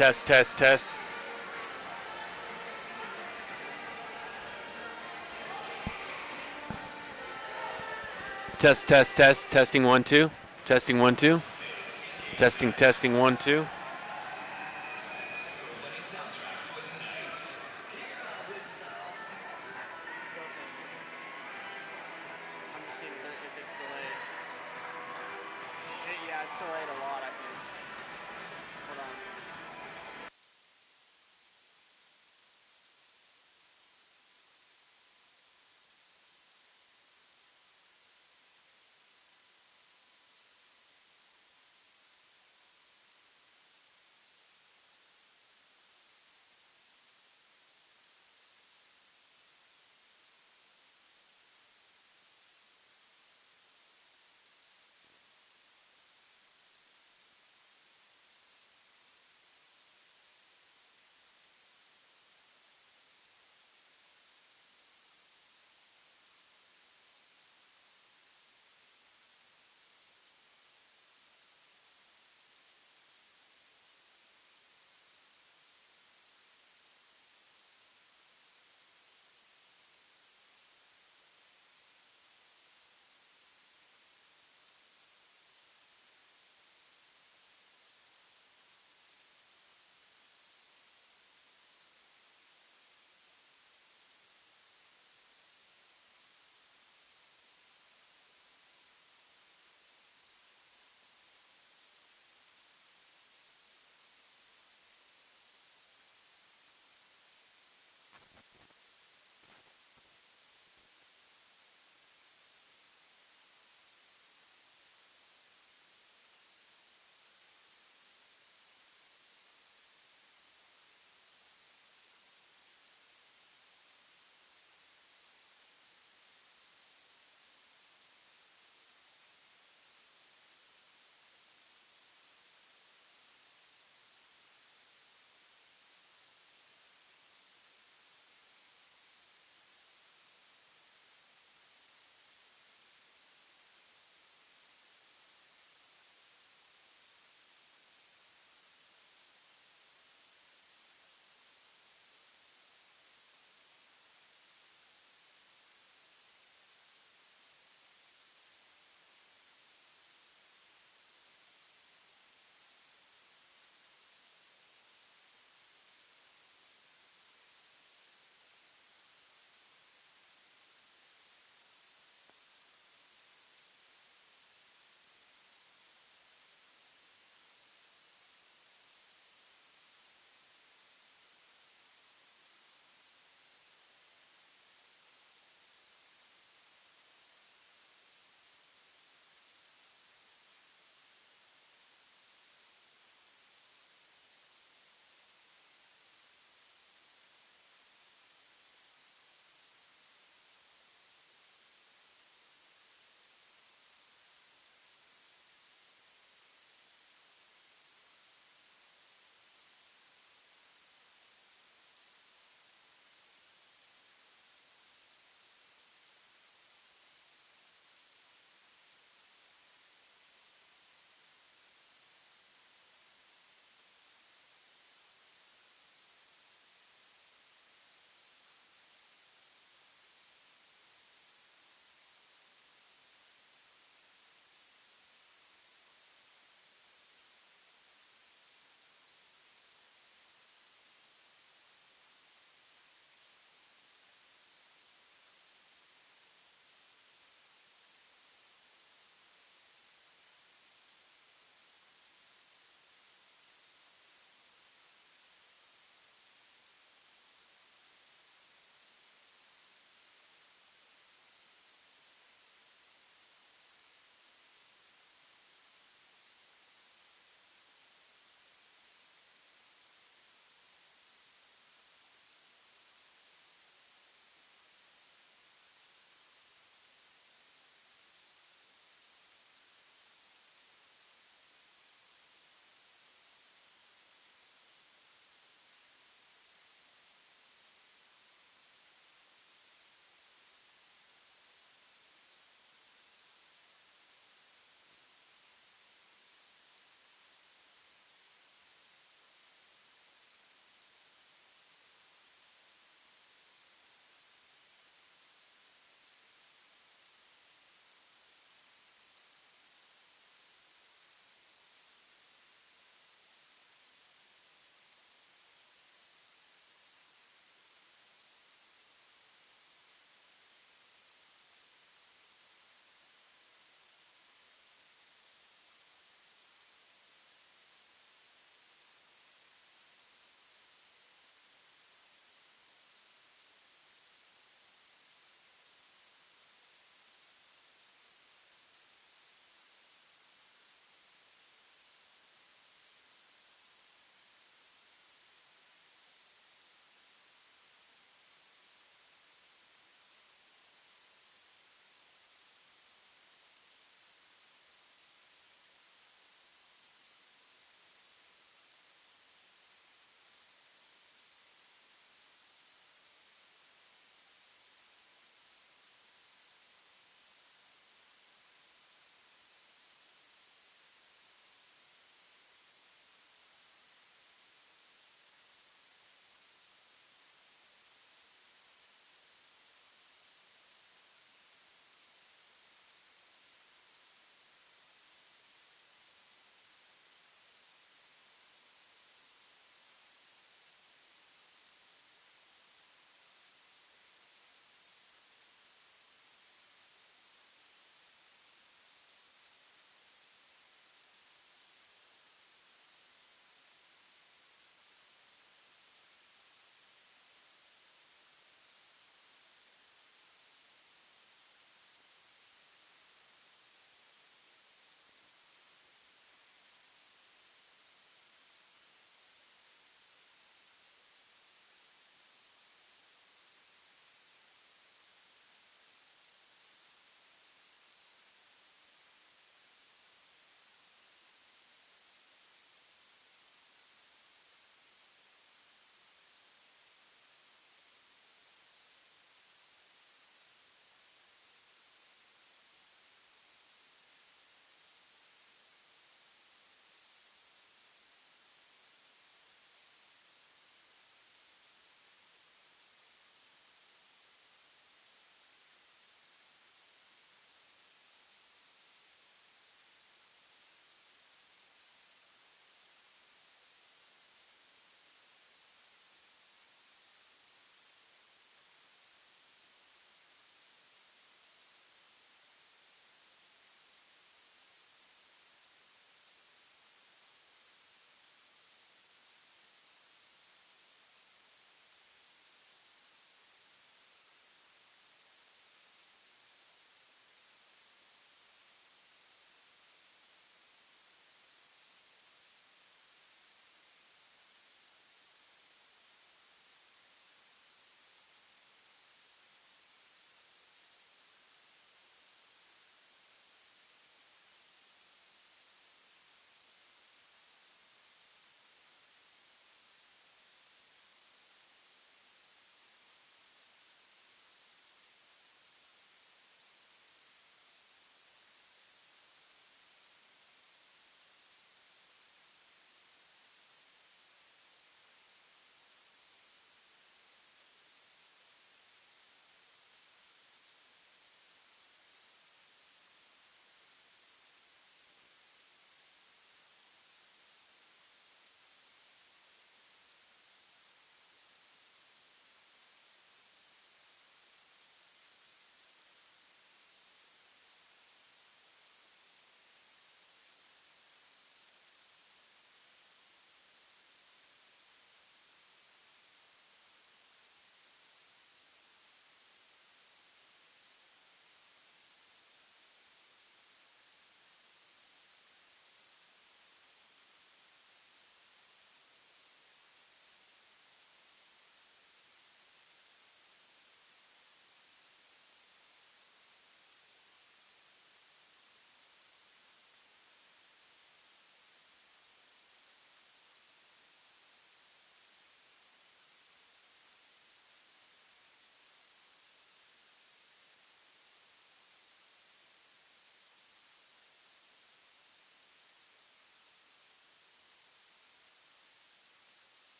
Test, test, test. Test, test, test. Testing 1 2. Testing 1 2. Testing, testing 1 2. I'm just seeing if it's delayed. Yeah, it's delayed a lot, I think. Hold on.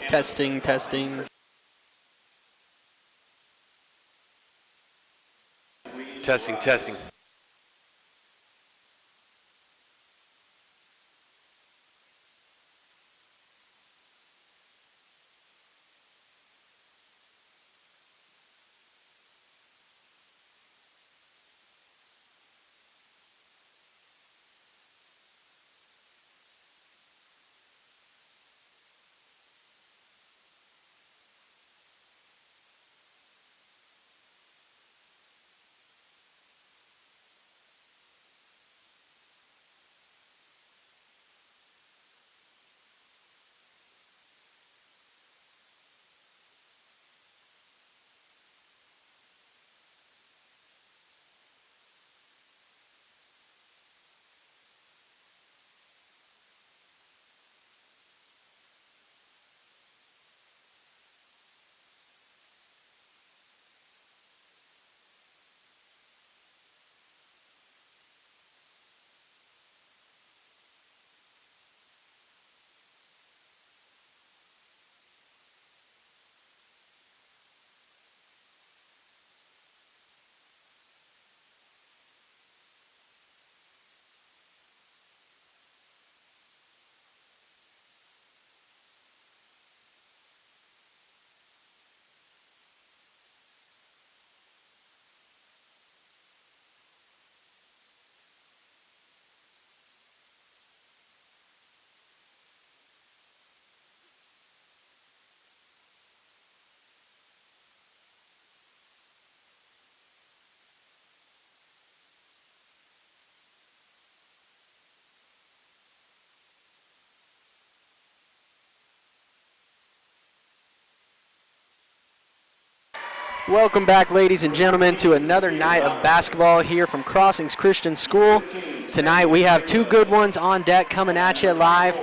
Testing, testing. Testing, testing. Welcome back, ladies and gentlemen, to another night of basketball here from Crossings Christian School. Tonight we have two good ones on deck coming at you live.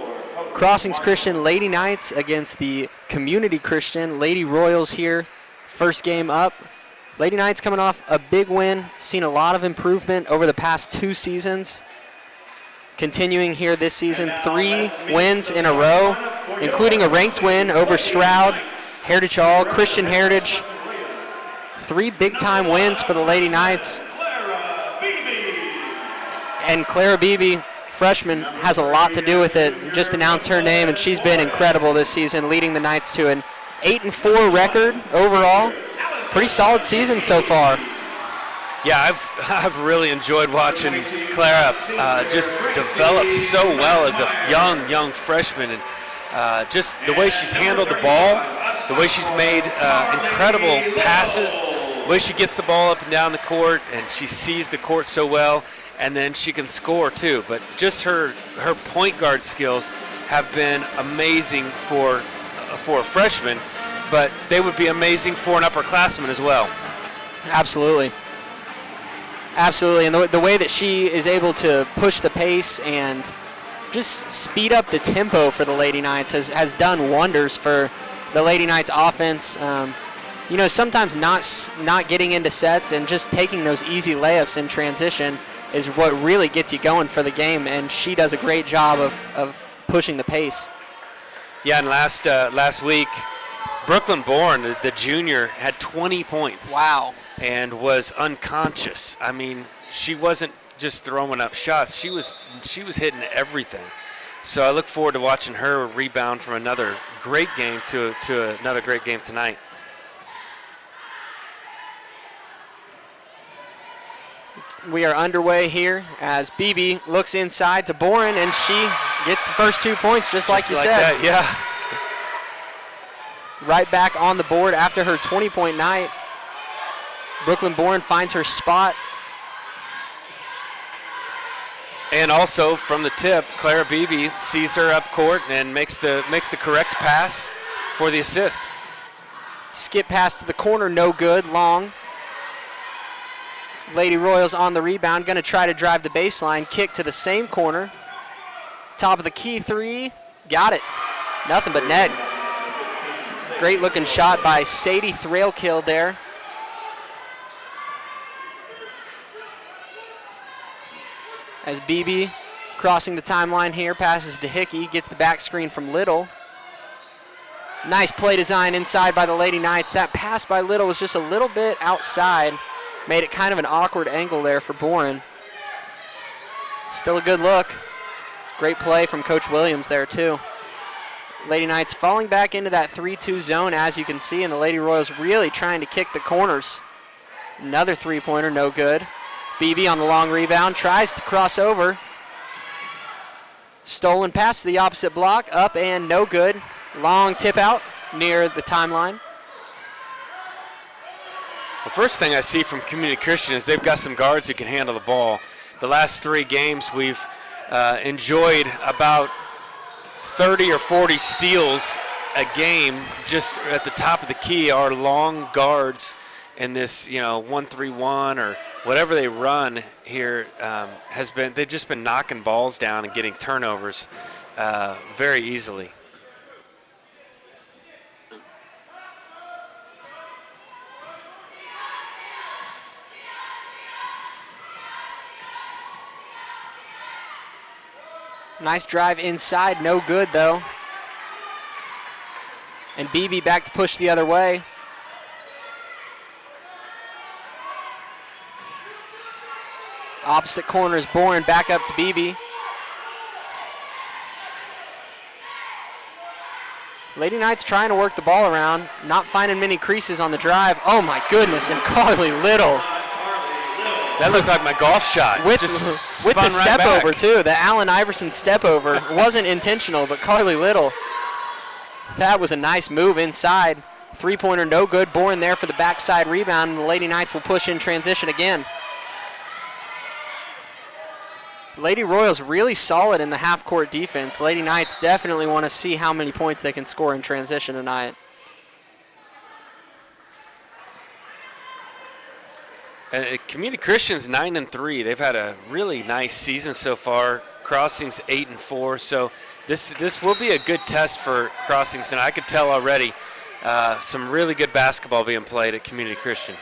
Crossings Christian Lady Knights against the Community Christian Lady Royals here. First game up. Lady Knights coming off a big win, seen a lot of improvement over the past 2 seasons. Continuing here this season, 3 wins in a row, including a ranked win over Stroud, Heritage Hall, Christian Heritage. 3 big-time wins for the Lady Knights. And Clara Beebe, freshman, has a lot to do with it. Just announced her name, and she's been incredible this season, leading the Knights to an 8-4 record overall. Pretty solid season so far. Yeah, I've really enjoyed watching Clara just develop so well as a young freshman, and just the way she's handled the ball, the way she's made incredible passes, the way she gets the ball up and down the court, and she sees the court so well, and then she can score too. But just her point guard skills have been amazing for a freshman, but they would be amazing for an upperclassman as well. Absolutely. Absolutely, and the way that she is able to push the pace and just speed up the tempo for the Lady Knights has done wonders for the Lady Knights offense. You know, sometimes not getting into sets and just taking those easy layups in transition is what really gets you going for the game, and she does a great job of pushing the pace. Yeah, and last week, Brooklyn Bourne, the junior, had 20 points. Wow. And was unconscious. I mean, she wasn't just throwing up shots. She was hitting everything. So I look forward to watching her rebound from another great game to another great game tonight. We are underway here as Beebe looks inside to Boren, and she gets the first 2 points just like you said. That, yeah. Right back on the board after her 20-point night. Brooklyn Bourne finds her spot. And also from the tip, Clara Beebe sees her up court and makes the correct pass for the assist. Skip pass to the corner, no good, long. Lady Royals on the rebound, going to try to drive the baseline, kick to the same corner. Top of the key 3, got it. Nothing but net. Great looking shot by Sadie Thrailkill there. As Beebe crossing the timeline here, passes to Hickey, gets the back screen from Little. Nice play design inside by the Lady Knights. That pass by Little was just a little bit outside. Made it kind of an awkward angle there for Boren. Still a good look. Great play from Coach Williams there too. Lady Knights falling back into that 3-2 zone as you can see, and the Lady Royals really trying to kick the corners. Another three-pointer, no good. Beebe on the long rebound, tries to cross over. Stolen pass to the opposite block, up and no good. Long tip out near the timeline. The first thing I see from Community Christian is they've got some guards who can handle the ball. The last 3 games we've enjoyed about 30 or 40 steals a game just at the top of the key. Our long guards in this, 1-3-1 or whatever they run here they've just been knocking balls down and getting turnovers very easily. Nice drive inside, no good though. And Beebe back to push the other way. Opposite corner is Boren, back up to Beebe. Lady Knights trying to work the ball around, not finding many creases on the drive. Oh my goodness, and Carly Little. That looked like my golf shot. With the right step back. over too, the Allen Iverson step over. It wasn't intentional, but Carly Little, that was a nice move inside. Three-pointer no good. Boren there for the backside rebound, and the Lady Knights will push in transition again. Lady Royals really solid in the half-court defense. Lady Knights definitely want to see how many points they can score in transition tonight. Community Christian's 9-3. They've had a really nice season so far. Crossings 8-4. So this will be a good test for Crossings tonight. I could tell already some really good basketball being played at Community Christian.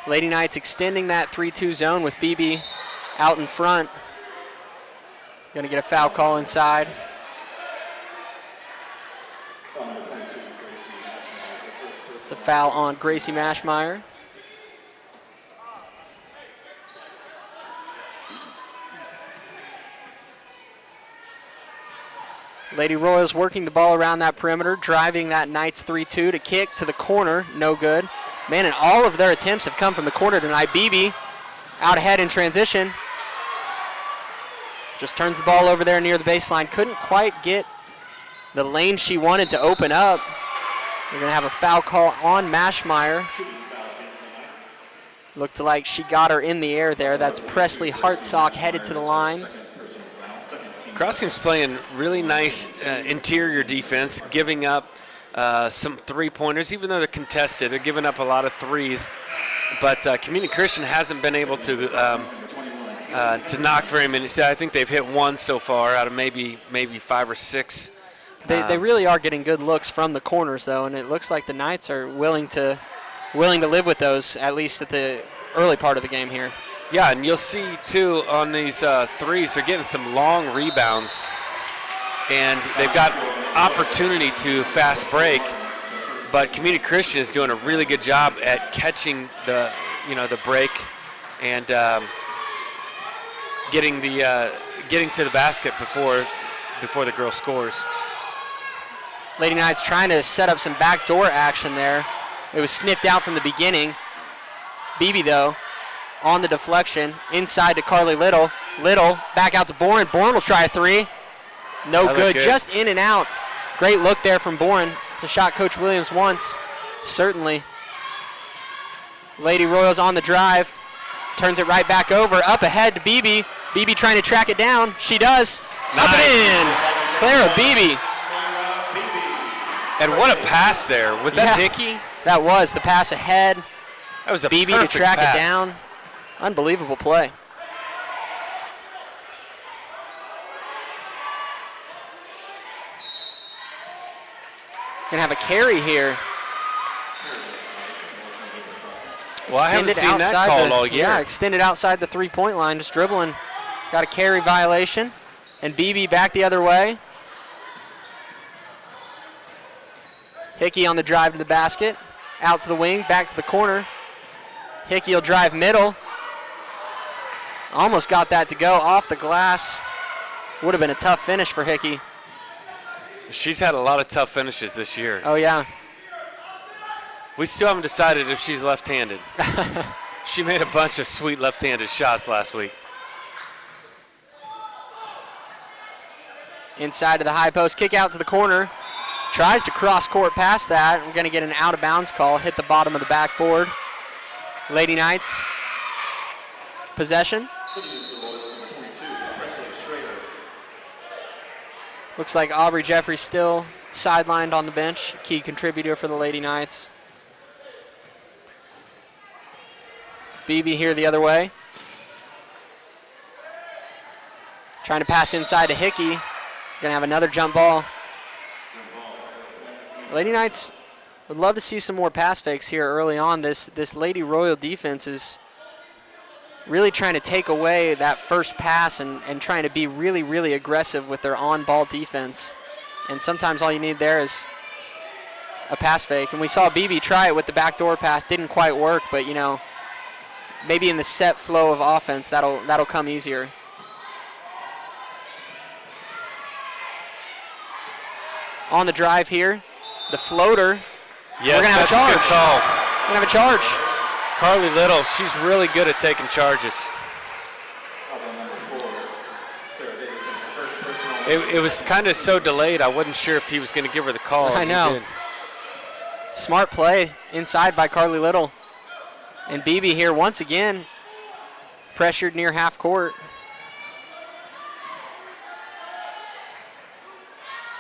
Lady Knights extending that 3-2 zone with Beebe out in front. Going to get a foul call inside. It's a foul on Gracie Mashmeyer. Lady Royals working the ball around that perimeter, driving that Knights 3-2 to kick to the corner, no good. Man, and all of their attempts have come from the corner tonight. Beebe out ahead in transition. Just turns the ball over there near the baseline. Couldn't quite get the lane she wanted to open up. We're going to have a foul call on Mashmeyer. Looked like she got her in the air there. That's Presley Hartsock headed to the line. Crossing's playing really nice interior defense, giving up some three-pointers, even though they're contested. They're giving up a lot of threes. But Community Christian hasn't been able to knock very many. I think they've hit one so far out of maybe 5 or 6. They really are getting good looks from the corners, though, and it looks like the Knights are willing to live with those, at least at the early part of the game here. Yeah, and you'll see, too, on these threes, they're getting some long rebounds, and they've got opportunity to fast break, but Community Christian is doing a really good job at catching the break and getting to the basket before the girl scores. Lady Knights trying to set up some backdoor action there. It was sniffed out from the beginning. Beebe, though, on the deflection, inside to Carly Little. Little back out to Boren. Boren will try a three. No good, just in and out. Great look there from Boren. It's a shot Coach Williams wants, certainly. Lady Royals on the drive. Turns it right back over, up ahead to Beebe. Beebe trying to track it down. She does. Nice. Up and in. Clara Beebe. And what a pass there. Was that Hickey? That was the pass ahead. That was a Beebe to track it down. Unbelievable play. Gonna have a carry here. Well, I haven't seen that outside called all year. Yeah, extended outside the three-point line, just dribbling. Got a carry violation. And BB back the other way. Hickey on the drive to the basket. Out to the wing, back to the corner. Hickey will drive middle. Almost got that to go off the glass. Would have been a tough finish for Hickey. She's had a lot of tough finishes this year. Oh, yeah. We still haven't decided if she's left-handed. She made a bunch of sweet left-handed shots last week. Inside to the high post, kick out to the corner. Tries to cross court past that. We're going to get an out of bounds call, hit the bottom of the backboard. Lady Knights, possession. Looks like Aubrey Jeffrey still sidelined on the bench, key contributor for the Lady Knights. BB here the other way. Trying to pass inside to Hickey. Gonna have another jump ball. Lady Knights would love to see some more pass fakes here early on. This Lady Royal defense is really trying to take away that first pass and trying to be really, really aggressive with their on-ball defense. And sometimes all you need there is a pass fake. And we saw BB try it with the backdoor pass. Didn't quite work, but you know, maybe in the set flow of offense, that'll come easier. On the drive here, the floater. Yes, We're gonna have that's a charge. a good call. We're gonna have a charge. Carly Little, she's really good at taking charges. It was kind of so delayed, I wasn't sure if he was going to give her the call. I know. He did. Smart play inside by Carly Little. And BB here once again pressured near half court.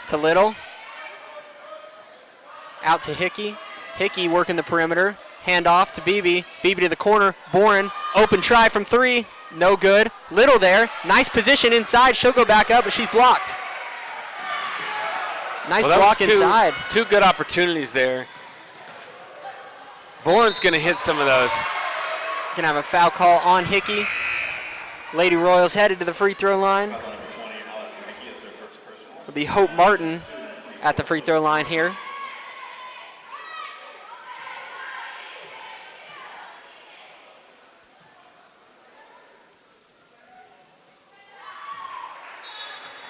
To Little. Out to Hickey. Hickey working the perimeter. Hand off to BB. BB to the corner. Boren. Open try from three. No good. Little there. Nice position inside. She'll go back up, but she's blocked. Nice block inside. Two good opportunities there. Boren's going to hit some of those. Gonna have a foul call on Hickey. Lady Royals headed to the free throw line. It'll be Hope Martin at the free throw line here.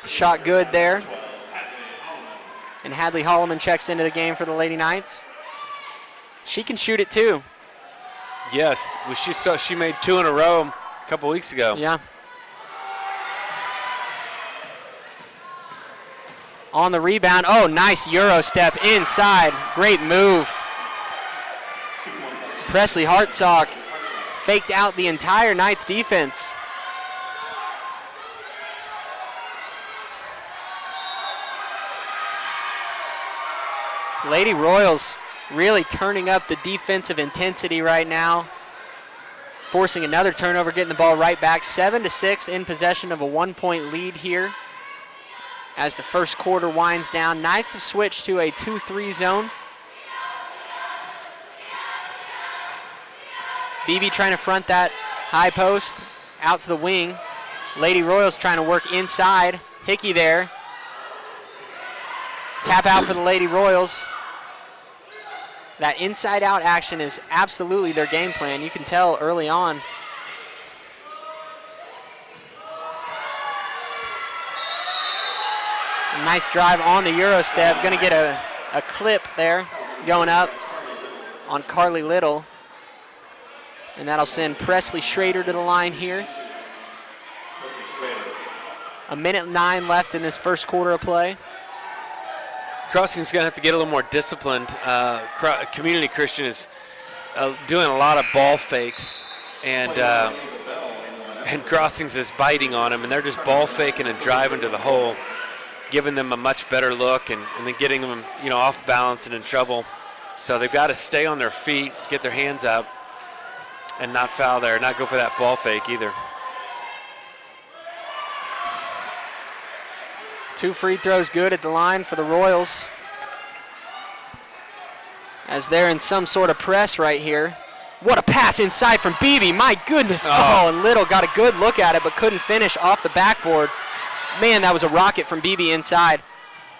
Shot good there. And Hadley Holloman checks into the game for the Lady Knights. She can shoot it too. Yes, she made two in a row a couple weeks ago. Yeah. On the rebound. Oh, nice Euro step inside. Great move. Presley Hartsock faked out the entire Knights defense. Lady Royals really turning up the defensive intensity right now. Forcing another turnover, getting the ball right back. 7-6 in possession of a 1-point lead here. As the first quarter winds down, Knights have switched to a 2-3 zone. BB trying to front that high post out to the wing. Lady Royals trying to work inside. Hickey there. Tap out for the Lady Royals. That inside-out action is absolutely their game plan. You can tell early on. Nice drive on the Euro step. Going to get a clip there going up on Carly Little. And that'll send Presley Schrader to the line here. 1:09 left in this first quarter of play. Crossing's going to have to get a little more disciplined. Community Christian is doing a lot of ball fakes, and Crossings is biting on them, and they're just ball faking and driving to the hole, giving them a much better look, and then getting them, off balance and in trouble. So they've got to stay on their feet, get their hands up, and not foul there, not go for that ball fake either. 2 free throws good at the line for the Royals. as they're in some sort of press right here. What a pass inside from Beebe. My goodness. Oh, and Little got a good look at it but couldn't finish off the backboard. Man, that was a rocket from Beebe inside.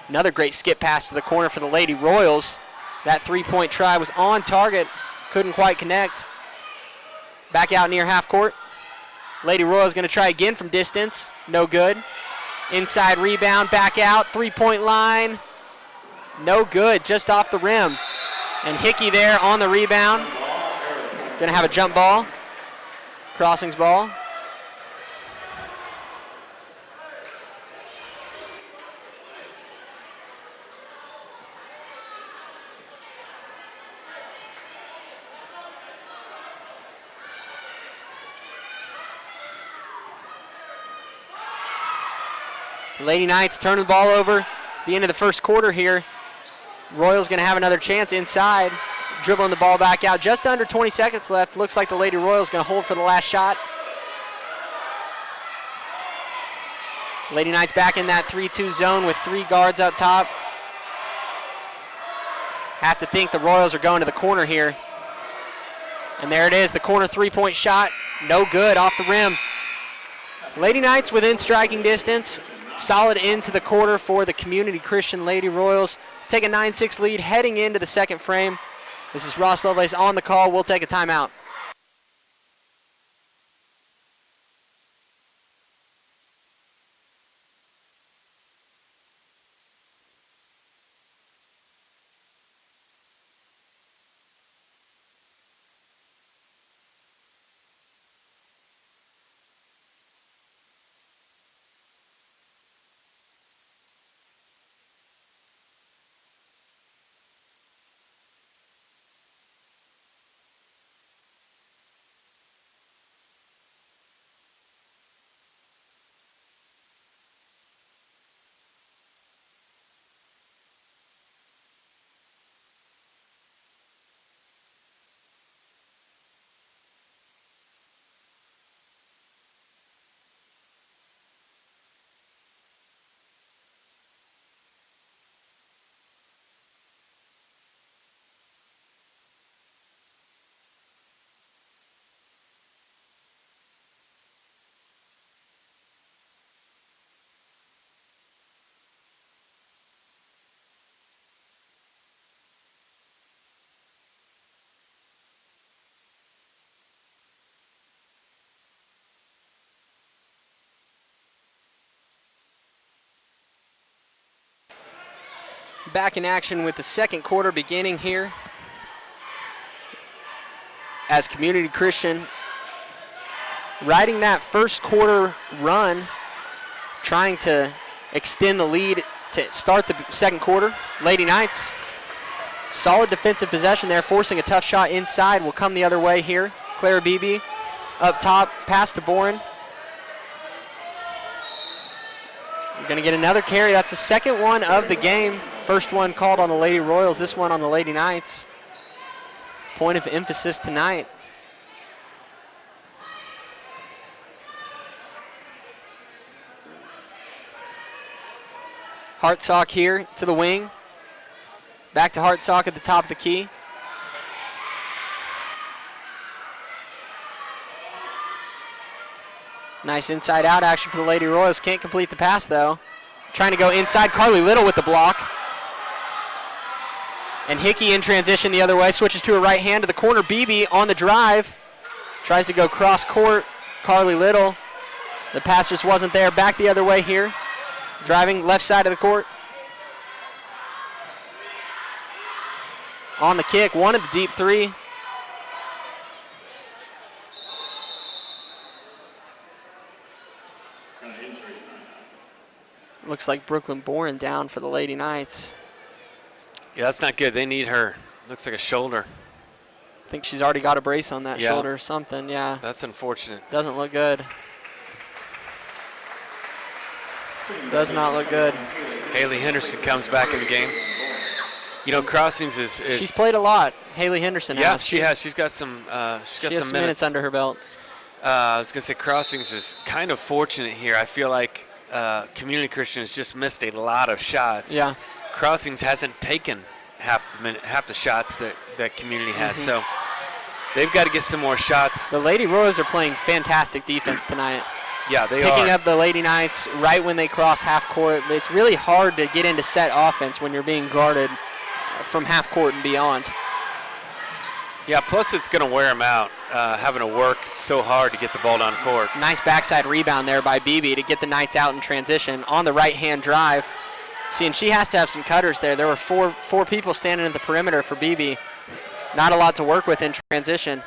Another great skip pass to the corner for the Lady Royals. That three-point try was on target. Couldn't quite connect. Back out near half court. Lady Royals going to try again from distance. No good. Inside rebound, back out, three-point line. No good, just off the rim. And Hickey there on the rebound. Gonna have a jump ball. Crossings ball. Lady Knights turn the ball over at the end of the first quarter here. Royals gonna have another chance inside. Dribbling the ball back out. Just under 20 seconds left. Looks like the Lady Royals going to hold for the last shot. Lady Knights back in that 3-2 zone with 3 guards up top. Have to think the Royals are going to the corner here. And there it is, the corner three-point shot. No good, off the rim. Lady Knights within striking distance. Solid into the quarter for the Community Christian Lady Royals. Take a 9-6 lead heading into the second frame. This is Ross Lovelace on the call. We'll take a timeout. Back in action with the second quarter beginning here. As Community Christian riding that first quarter run, trying to extend the lead to start the second quarter. Lady Knights, solid defensive possession there, forcing a tough shot inside. Will come the other way here. Clara Beebe up top, pass to Boren. We're going to get another carry. That's the second one of the game. First one called on the Lady Royals, this one on the Lady Knights. Point of emphasis tonight. Hartsock here to the wing. Back to Hartsock at the top of the key. Nice inside out action for the Lady Royals. Can't complete the pass though. Trying to go inside. Carly Little with the block. And Hickey in transition the other way. Switches to her right hand to the corner. Beebe on the drive. Tries to go cross court. Carly Little. The pass just wasn't there. Back the other way here. Driving left side of the court. On the kick. One of the deep three. Looks like Brooklyn Boren down for the Lady Knights. Yeah, that's not good. They need her. Looks like a shoulder. I think she's already got a brace on that shoulder or something, yeah. That's unfortunate. Doesn't look good. Does not look good. Haley Henderson comes back in the game. You know, Crossings is she's played a lot. Haley Henderson has. Yeah, she has. She's got some some minutes under her belt. I was going to say Crossings is kind of fortunate here. I feel like Community Christian has just missed a lot of shots. Yeah. Crossings hasn't taken half the shots that Community has. So they've got to get some more shots. The Lady Royals are playing fantastic defense tonight. Yeah, they Picking are. up the Lady Knights right when they cross half court. It's really hard to get into set offense when you're being guarded from half court and beyond. Yeah, plus it's going to wear them out, having to work so hard to get the ball down court. Nice backside rebound there by BB to get the Knights out in transition on the right-hand drive. Seeing she has to have some cutters there. There were four people standing at the perimeter for BB. Not a lot to work with in transition.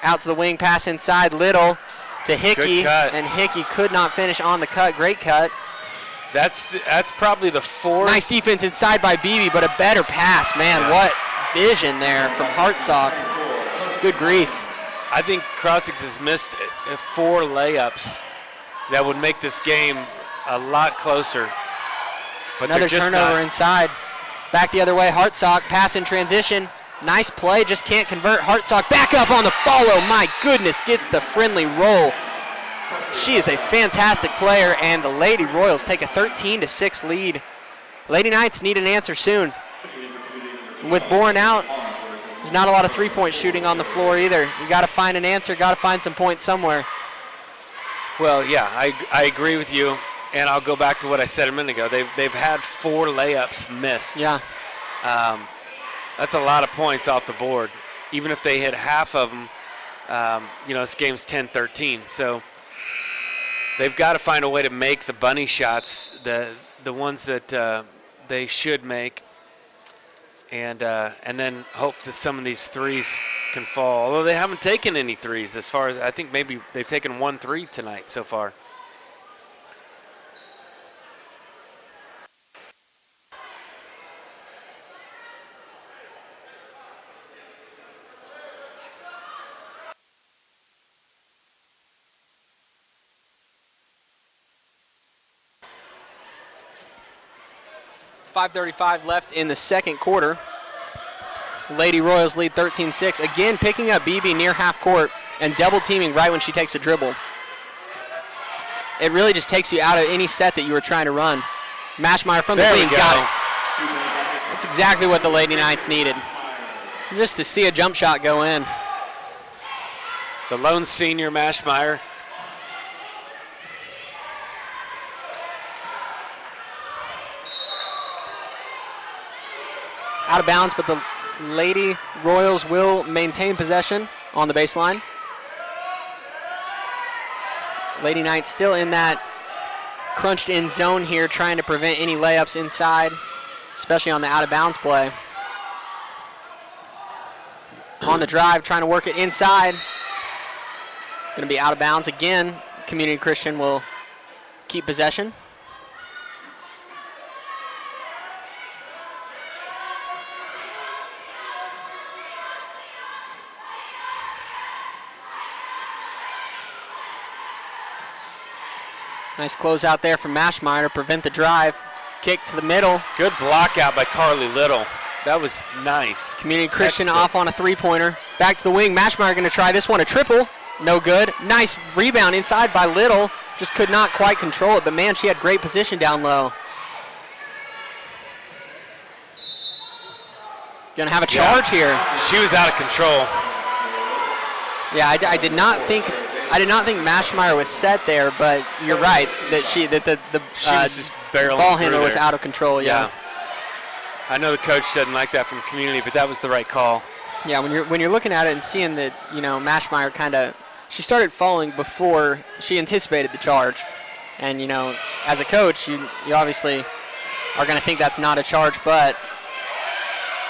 Out to the wing, pass inside, Little to Hickey, Good cut. and Hickey could not finish on the cut. Great cut. That's probably the fourth. Nice defense inside by BB, but a better pass. Man, what vision there from Hartsock. Good grief. I think Crossings has missed 4 layups that would make this game a lot closer. But Another they're just turnover not. inside. Back the other way, Hartsock, pass in transition. Nice play, just can't convert. Hartsock back up on the follow. My goodness, gets the friendly roll. She is a fantastic player, and the Lady Royals take a 13-6 lead. Lady Knights need an answer soon. With Bourne out, there's not a lot of three-point shooting on the floor either. You got to find an answer, got to find some points somewhere. Well, yeah, I agree with you, and I'll go back to what I said a minute ago. They've had 4 layups missed. Yeah. That's a lot of points off the board. Even if they hit half of them, this game's 10-13. So they've got to find a way to make the bunny shots, the ones that they should make, and then hope that some of these threes can fall. Although they haven't taken any threes as far as, I think maybe they've taken 1 3 tonight so far. .535 left in the second quarter. Lady Royals lead 13-6. Again, picking up BB near half court and double teaming right when she takes a dribble. It really just takes you out of any set that you were trying to run. Mashmeyer from the wing, got it. That's exactly what the Lady Knights needed. Just to see a jump shot go in. The lone senior, Mashmeyer. Out of bounds, but the Lady Royals will maintain possession on the baseline. Lady Knights still in that crunched in zone here, trying to prevent any layups inside, especially on the out of bounds play. On the drive, trying to work it inside. Going to be out of bounds again. Community Christian will keep possession. Nice close out there from Mashmeyer to prevent the drive. Kick to the middle. Good block out by Carly Little. That was nice. Community Christian off on a three-pointer. Back to the wing. Mashmeyer going to try this one, a triple. No good. Nice rebound inside by Little. Just could not quite control it, but man, she had great position down low. Going to have a charge here. She was out of control. Yeah, I did not think Mashmeyer was set there, but you're right that she was just barreling ball through handler was there. out of control. Yeah. I know the coach doesn't like that from Community, but that was the right call. Yeah, when you're looking at it and seeing that, Mashmeyer she started falling before she anticipated the charge, and as a coach, you obviously are going to think that's not a charge, but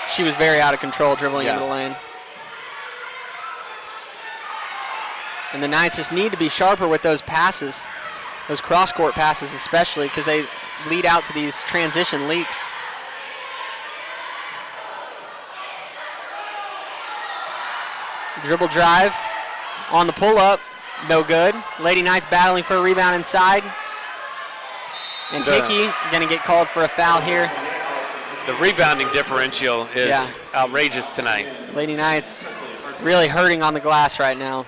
she was very out of control dribbling into the lane. And the Knights just need to be sharper with those passes, those cross-court passes especially, because they lead out to these transition leaks. Dribble drive on the pull-up, no good. Lady Knights battling for a rebound inside. And Hickey going to get called for a foul here. The rebounding differential is outrageous tonight. Lady Knights really hurting on the glass right now.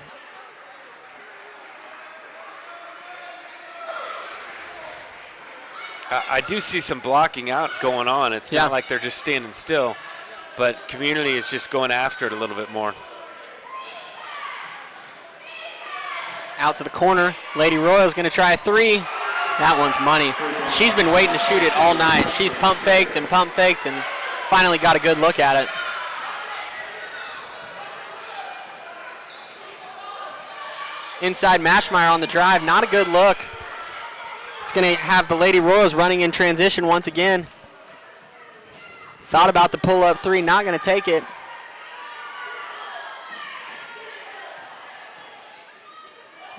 I do see some blocking out going on. It's not like they're just standing still. but Community is just going after it a little bit more. Out to the corner. Lady Royal's going to try a three. That one's money. She's been waiting to shoot it all night. She's pump faked and finally got a good look at it. Inside Mashmeyer on the drive. Not a good look. It's going to have the Lady Royals running in transition once again. Thought about the pull-up three. Not going to take it.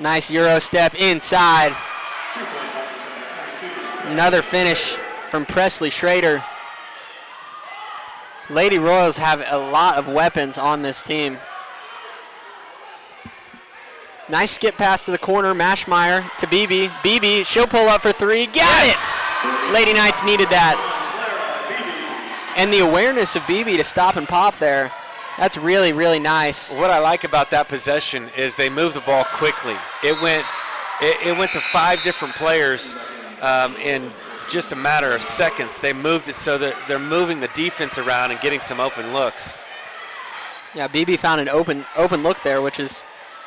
Nice Euro step inside. Another finish from Presley Schrader. Lady Royals have a lot of weapons on this team. Nice skip pass to the corner. Mashmeyer to BB. BB, she'll pull up for three. Got it! Lady Knights needed that. And the awareness of BB to stop and pop there. That's really, really nice. What I like about that possession is they move the ball quickly. It went to 5 different players in just a matter of seconds. They moved it so that they're moving the defense around and getting some open looks. Yeah, BB found an open look there, which is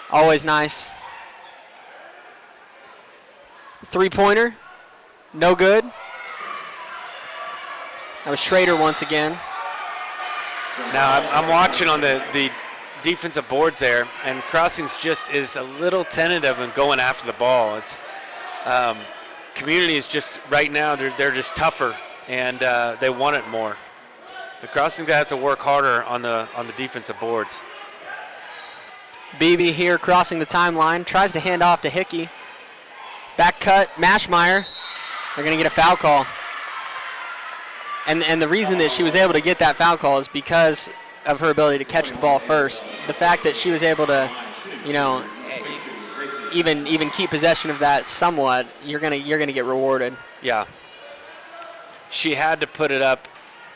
always nice. Three-pointer, no good. That was Schrader once again. Now, I'm watching on the defensive boards there, and Crossings just is a little tentative in going after the ball. It's Community is just, right now, they're just tougher, and they want it more. The Crossings have to work harder on the defensive boards. BB here crossing the timeline, tries to hand off to Hickey. Back cut, Mashmeyer. They're going to get a foul call. And the reason that she was able to get that foul call is because of her ability to catch the ball first. The fact that she was able to, you know, even keep possession of that somewhat, you're gonna get rewarded. Yeah. She had to put it up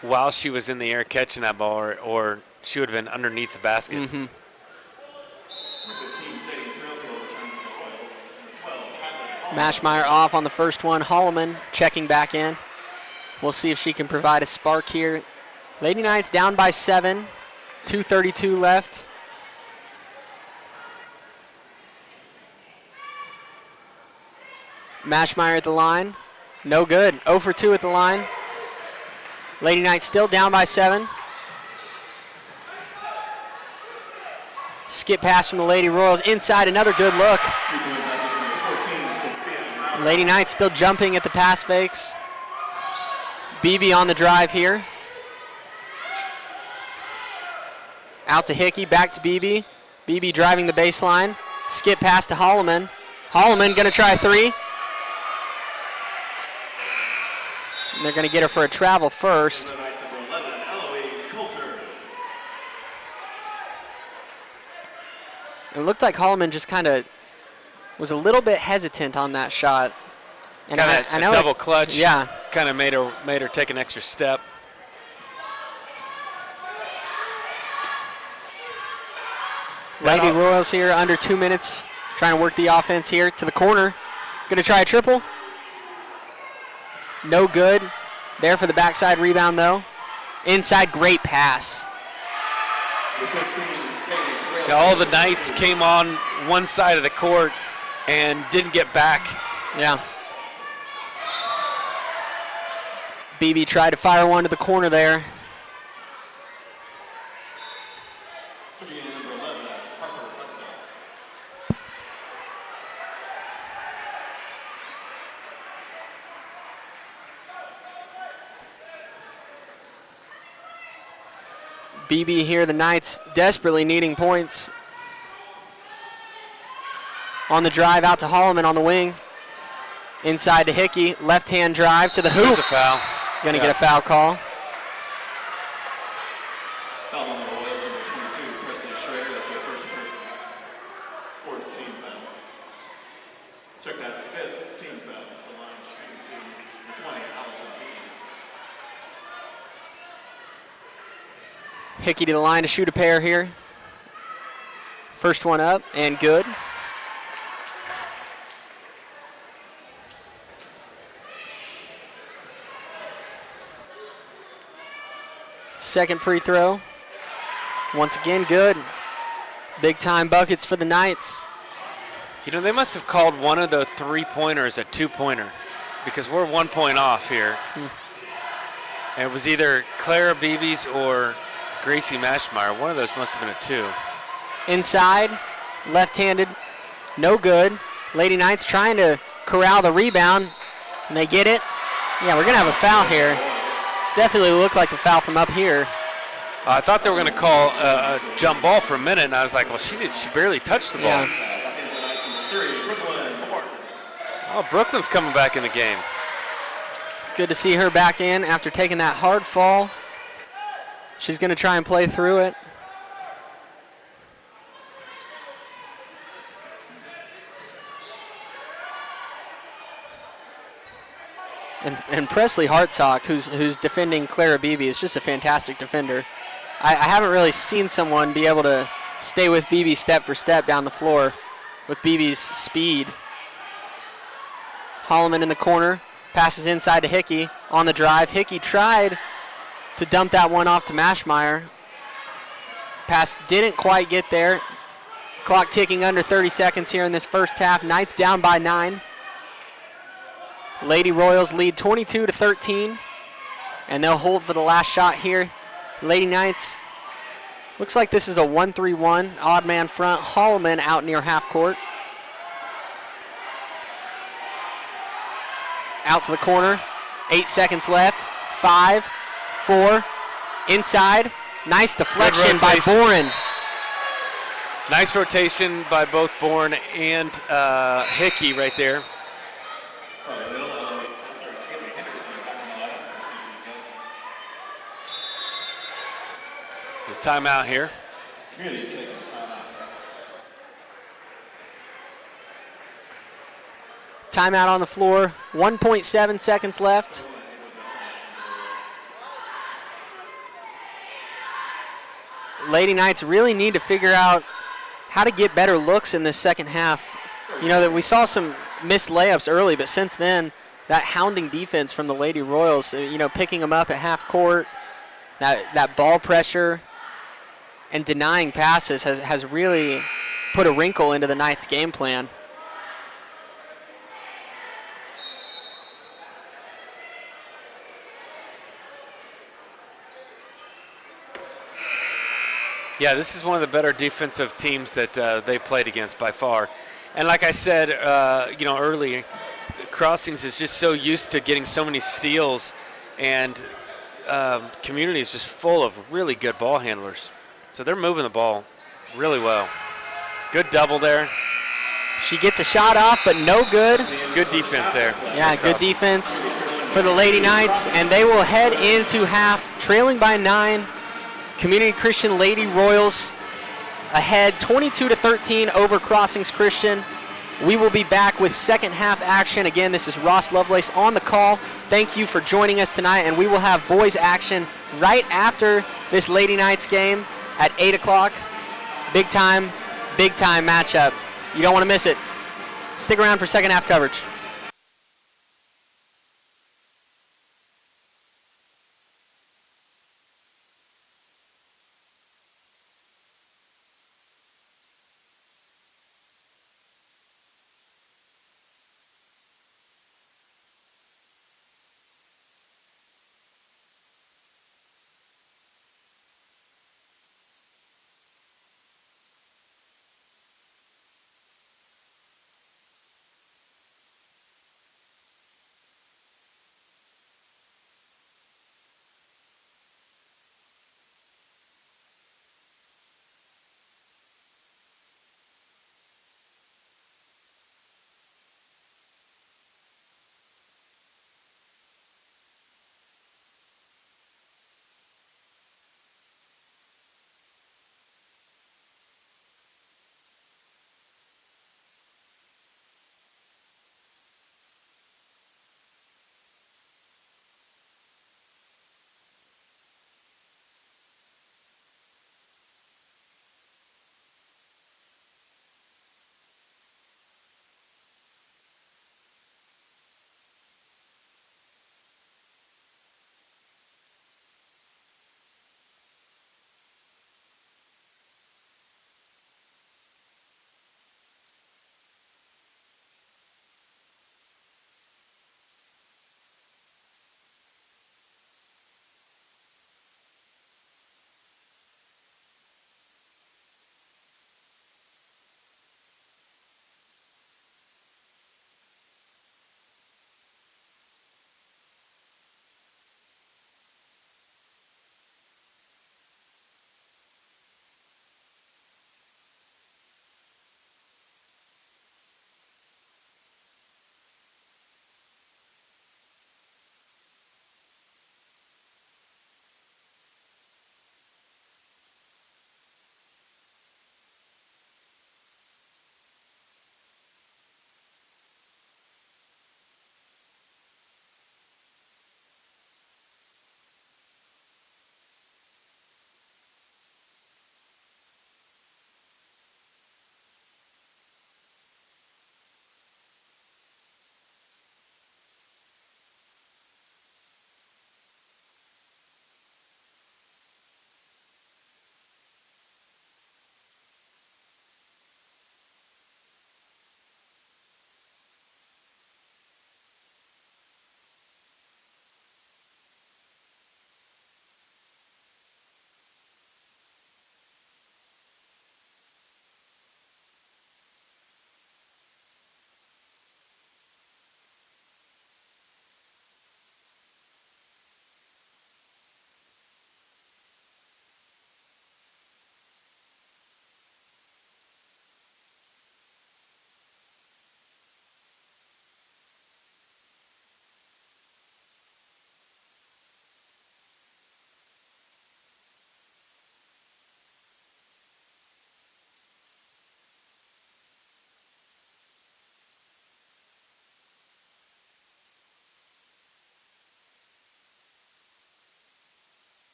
while she was in the air catching that ball, or she would have been underneath the basket. Mm-hmm. Mashmeyer off on the first one. Holloman checking back in. We'll see if she can provide a spark here. Lady Knights down by 7. 2:32 left. Mashmeyer at the line. No good. 0 for 2 at the line. Lady Knights still down by 7. Skip pass from the Lady Royals. Inside, another good look. Lady Knights still jumping at the pass fakes. BB on the drive here. Out to Hickey, back to BB. BB driving the baseline. Skip pass to Holloman. Holloman gonna try a three. And they're gonna get her for a travel first. It looked like Holloman just kind of was a little bit hesitant on that shot. And Kind I of know double clutch. Yeah. Kind of made her take an extra step. Lady Royals here under 2 minutes, trying to work the offense here to the corner. Gonna try a triple. No good. There for the backside rebound though. Inside, great pass. All the Knights came on one side of the court and didn't get back. Yeah. BB tried to fire one to the corner there. BB here, the Knights desperately needing points. On the drive out to Holloman on the wing. Inside to Hickey, left-hand drive to the hoop. There's a foul. Gonna get a foul call. Foul on the Royals, number 22, Presley Schrader. That's their first person. 4th team foul. Took that 5th team foul at the line, shooting to 20, Allison Hickey. Hickey to the line to shoot a pair here. First one up and good. Second free throw. Once again, good. Big time buckets for the Knights. You know, they must have called one of the three-pointers a two-pointer because we're 1 point off here. And it was either Clara Beebe's or Gracie Mashmeyer. One of those must have been a two. Inside, left-handed, no good. Lady Knights trying to corral the rebound, and they get it. Yeah, we're going to have a foul here. Definitely looked like a foul from up here. I thought they were going to call a jump ball for a minute, and I was like, well, she barely touched the ball. Yeah. Back into the Knights number 3, Brooklyn Morton. Oh, Brooklyn's coming back in the game. It's good to see her back in after taking that hard fall. She's going to try and play through it. And Presley Hartsock, who's defending Clara Beebe, is just a fantastic defender. I haven't really seen someone be able to stay with Beebe step for step down the floor with Beebe's speed. Holloman in the corner, passes inside to Hickey on the drive. Hickey tried to dump that one off to Mashmeyer. Pass didn't quite get there. Clock ticking under 30 seconds here in this first half. Knights down by 9. Lady Royals lead 22-13, and they'll hold for the last shot here. Lady Knights, looks like this is a 1-3-1, odd man front. Holloman out near half court. Out to the corner, 8 seconds left, 5, 4, inside. Nice deflection by Boren. Nice rotation by both Bourne and Hickey right there. Probably a little Eloise Coulter and Haley Henderson back in the lineup for season against. The timeout here. Community takes some time out. Timeout on the floor, 1.7 seconds left. Lady Knights really need to figure out how to get better looks in this second half. You know, that we saw some missed layups early, but since then, that hounding defense from the Lady Royals, you know, picking them up at half court, that ball pressure and denying passes has really put a wrinkle into the Knights' game plan. Yeah, this is one of the better defensive teams that they played against by far. And like I said, you know, earlier, Crossings is just so used to getting so many steals, and Community is just full of really good ball handlers. So they're moving the ball really well. Good double there. She gets a shot off, but no good. Good defense there. Yeah, good defense for the Lady Knights, and they will head into half trailing by 9. Community Christian Lady Royals ahead 22-13 over Crossings Christian. We will be back with second half action. Again, this is Ross Lovelace on the call. Thank you for joining us tonight, and we will have boys action right after this Lady Knights game at 8 o'clock. Big time matchup. You don't want to miss it. Stick around for second half coverage.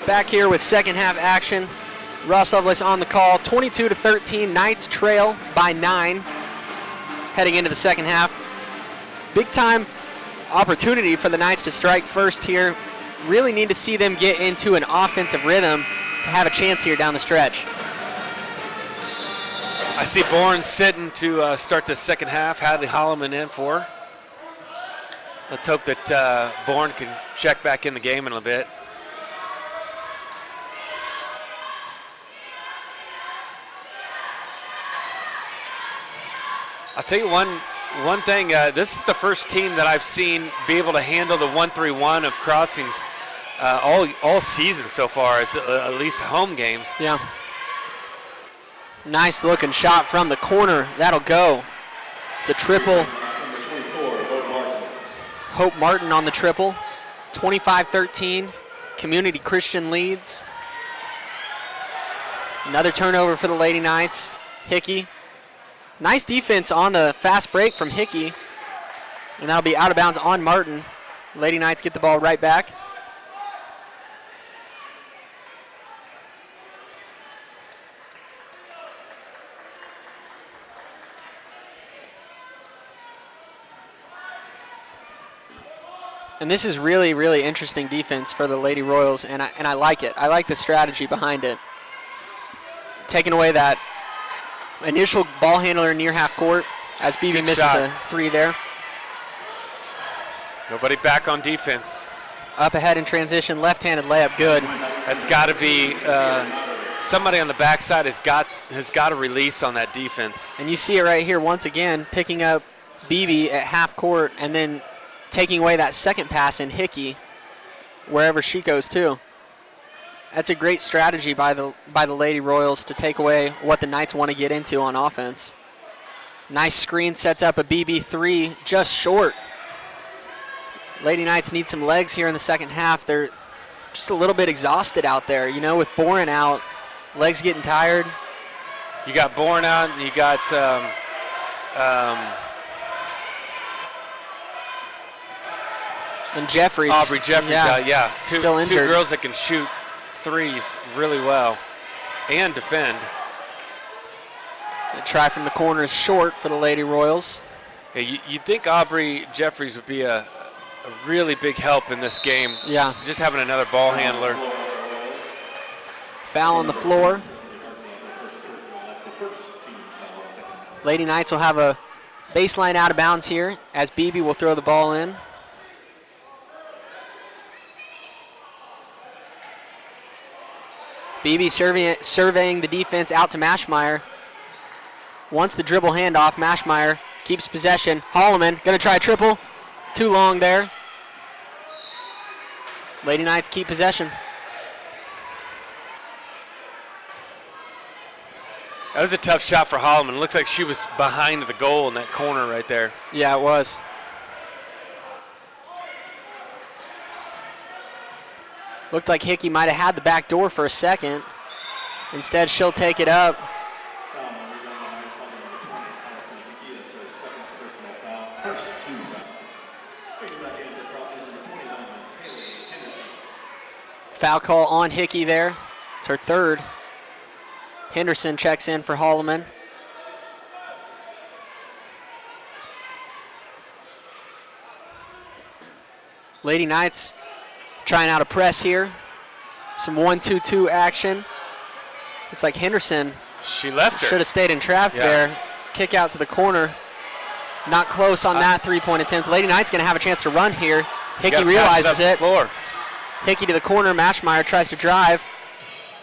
Back here with second half action. Ross Lovelace on the call. 22-13. Knights trail by 9 heading into the second half. Big time opportunity for the Knights to strike first here. Really need to see them get into an offensive rhythm to have a chance here down the stretch. I see Bourne sitting to start the second half. Hadley Holloman in for. Let's hope that Bourne can check back in the game in a bit. I'll tell you one thing. This is the first team that I've seen be able to handle the 1-3-1 of Crossings all season so far, as at least home games. Yeah. Nice looking shot from the corner. That'll go. It's a triple. Number 24, Hope Martin. Hope Martin on the triple. 25-13. Community Christian leads. Another turnover for the Lady Knights. Hickey. Nice defense on the fast break from Hickey. And that'll be out of bounds on Martin. Lady Knights get the ball right back. And this is really, really interesting defense for the Lady Royals, and I like it. I like the strategy behind it. Taking away that initial ball handler near half court as That's a BB good misses shot. a 3 there. Nobody back on defense. Up ahead in transition, left-handed layup, good. That's got to be somebody on the backside has got to release on that defense. And you see it right here once again, picking up BB at half court and then taking away that second pass in Hickey wherever she goes to. That's a great strategy by the Lady Royals to take away what the Knights want to get into on offense. Nice screen, sets up a BB3, just short. Lady Knights need some legs here in the second half. They're just a little bit exhausted out there. You know, with Boren out, legs getting tired. You got Bourne out, and you got And Jeffries. Aubrey Jeffries out. Yeah, Still two injured. girls that can shoot threes really well and defend. A try from the corner is short for the Lady Royals. Hey, you'd think Aubrey Jeffries would be a really big help in this game. Yeah. Just having another ball handler. Foul on the floor. Lady Knights will have a baseline out of bounds here as BB will throw the ball in. BB surveying the defense out to Mashmeyer. Wants the dribble handoff. Mashmeyer keeps possession. Holloman going to try a triple. Too long there. Lady Knights keep possession. That was a tough shot for Holloman. Looks like she was behind the goal in that corner right there. Yeah, it was. Looked like Hickey might have had the back door for a second. Instead, she'll take it up. Foul on rebound on Knights, foul number 20, Allison Hickey. That's her second personal foul. First team foul. Taking back in for Crossings, number 29, Haley Henderson. Foul call on Hickey there. It's her third. Henderson checks in for Holloman. Lady Knights trying out a press here. Some 1-2-2 action. Looks like Henderson She left her. should have stayed entrapped there. Kick out to the corner. Not close on that three-point attempt. Lady Knights going to have a chance to run here. Hickey Gotta pass realizes up the it. floor. Hickey to the corner. Mashmeyer tries to drive.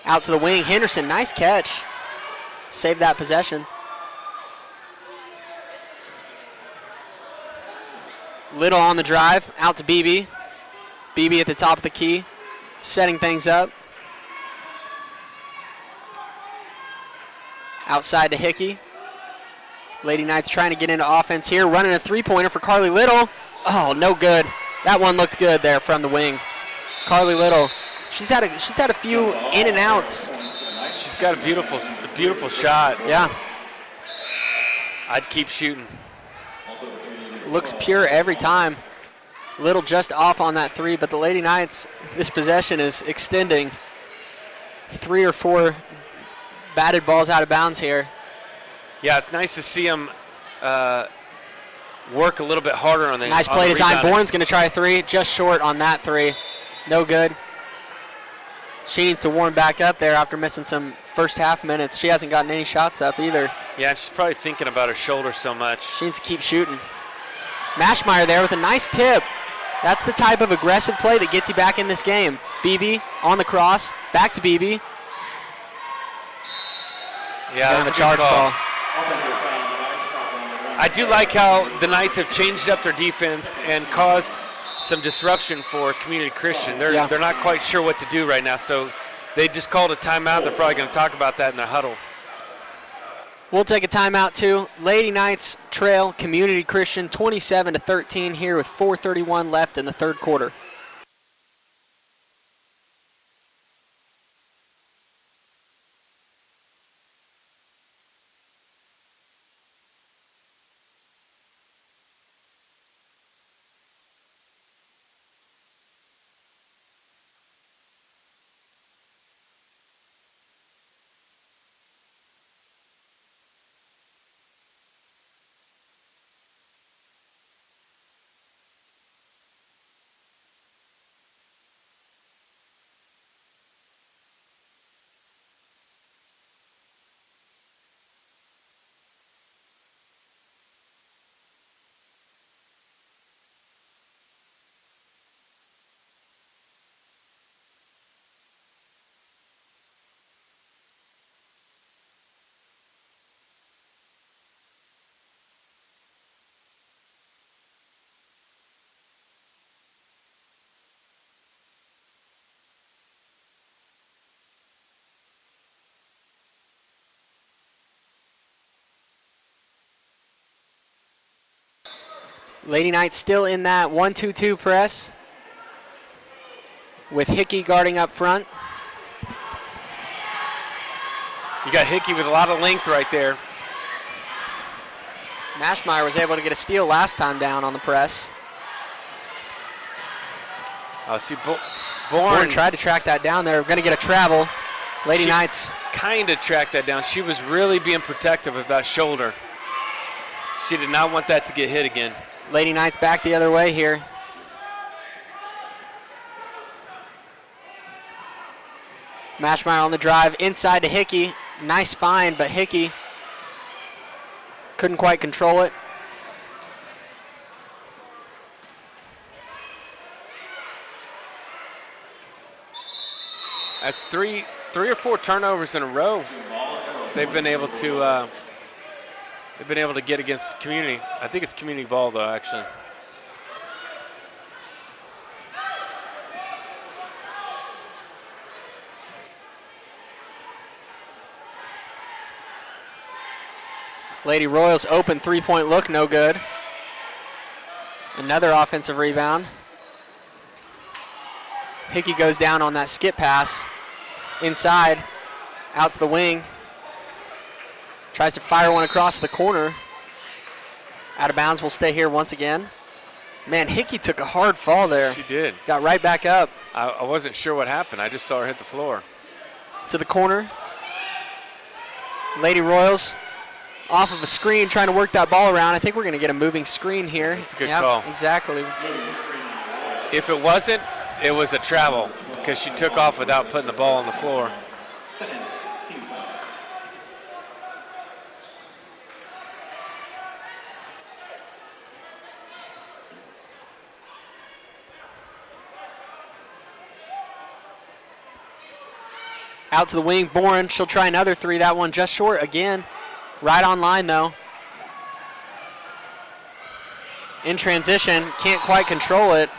Out to the wing. Henderson, nice catch. Save that possession. Little on the drive. Out to BB. BB at the top of the key. Setting things up. Outside to Hickey. Lady Knights trying to get into offense here. Running a three-pointer for Carly Little. Oh, no good. That one looked good there from the wing. Carly Little. She's had a few in and outs. She's got a beautiful shot. Yeah. I'd keep shooting. Looks pure every time. Little just off on that three, but the Lady Knights, this possession is extending 3 or 4 batted balls out of bounds here. Yeah, it's nice to see him work a little bit harder on the Nice on play the design. rebounding. Bourne's going to try a 3, just short on that 3. No good. She needs to warm back up there after missing some first half minutes. She hasn't gotten any shots up either. Yeah, and she's probably thinking about her shoulder so much. She needs to keep shooting. Mashmeyer there with a nice tip. That's the type of aggressive play that gets you back in this game. BB on the cross, back to BB. Yeah, And that's the a good charge call. Offensive foul, the Knights foul on the ring. I do like how the Knights have changed up their defense and caused some disruption for Community Christian. They're not quite sure what to do right now, so they just called a timeout. They're probably going to talk about that in their huddle. We'll take a timeout too. Lady Knights trail Community Christian 27-13 here with 4:31 left in the third quarter. Lady Knights still in that 1-2-2 press with Hickey guarding up front. You got Hickey with a lot of length right there. Mashmeyer was able to get a steal last time down on the press. See, Bourne Bourne tried to track that down there. Going to get a travel. Lady She- Knights. kind of tracked that down. She was really being protective of that shoulder. She did not want that to get hit again. Lady Knights back the other way here. Mashmeyer on the drive inside to Hickey. Nice find, but Hickey couldn't quite control it. That's three or four turnovers in a row. They've been able to get against Community. I think it's Community ball though, actually. Lady Royals open three-point look, no good. Another offensive rebound. Hickey goes down on that skip pass. Inside, out to the wing. Tries to fire one across the corner. Out of bounds, will stay here once again. Man, Hickey took a hard fall there. She did. Got right back up I wasn't sure what happened. I just saw her hit the floor. to the corner. Lady Royals off of a screen trying to work that ball around. I think we're going to get a moving screen here. That's a good Yep, call. Exactly. If it wasn't, it was a travel because she took off without putting the ball on the floor. Second team foul. Out to the wing, Bourne. She'll try another three. That one just short again. Right on line, though. In transition, can't quite control it.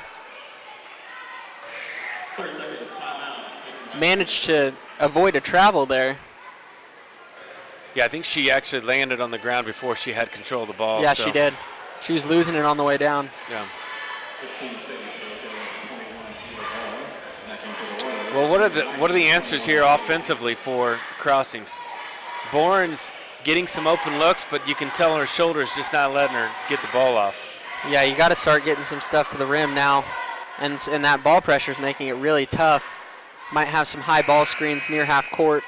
30 second timeout. Managed to avoid a travel there. Yeah, I think she actually landed on the ground before she had control of the ball. Yeah, so, she did. She was losing it on the way down. Yeah. 15 seconds. 21 feet ball. Back into the Royals. Well, what are the answers here offensively for Crossings? Bourne's getting some open looks, but you can tell her shoulder's just not letting her get the ball off. Yeah, you got to start getting some stuff to the rim now. And that ball pressure is making it really tough Might have some high ball screens near half court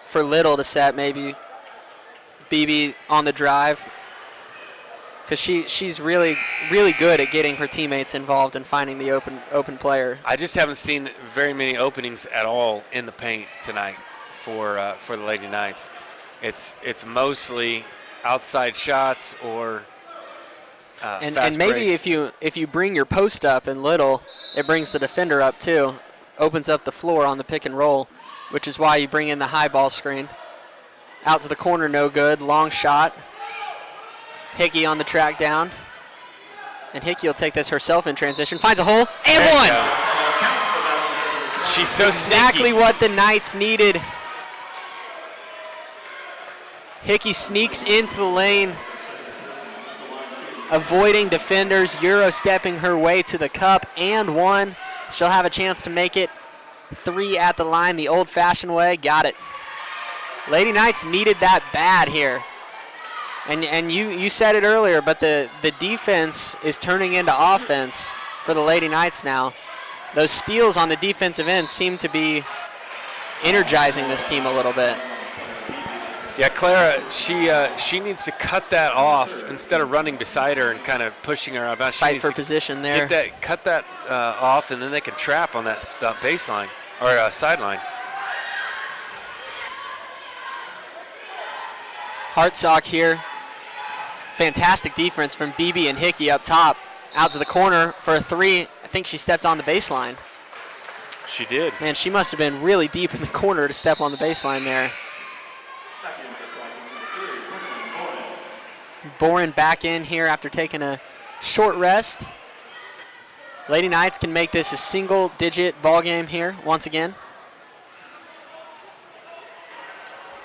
for Little to set, maybe. BB on the drive. Because she's really, really good at getting her teammates involved and finding the open player. I just haven't seen very many openings at all in the paint tonight for the Lady Knights. It's mostly outside shots or And fast maybe breaks. if you bring your post up in Little, it brings the defender up too. Opens up the floor on the pick and roll, which is why you bring in the high ball screen. Out to the corner, no good. Long shot. Hickey on the track down. And Hickey will take this herself in transition. Finds a hole, and There you one! go. She's so Exactly sneaky. what the Knights needed. Hickey sneaks into the lane, avoiding defenders, Euro stepping her way to the cup, and one. She'll have a chance to make it 3 at the line the old-fashioned way. Got it. Lady Knights needed that bad here. And you said it earlier, but the defense is turning into offense for the Lady Knights now. Those steals on the defensive end seem to be energizing this team a little bit. Yeah, Clara, she needs to cut that off instead of running beside her and kind of pushing her out. She Fight needs for to position there. cut that off, and then they can trap on that baseline or sideline. Hartsock here. Fantastic defense from BB and Hickey up top. Out to the corner for a 3. I think she stepped on the baseline. She did. Man, she must have been really deep in the corner to step on the baseline there. Back in for Crossings number 3, Brooklyn Boren. Boren back in here after taking a short rest. Lady Knights can make this a single-digit ball game here once again.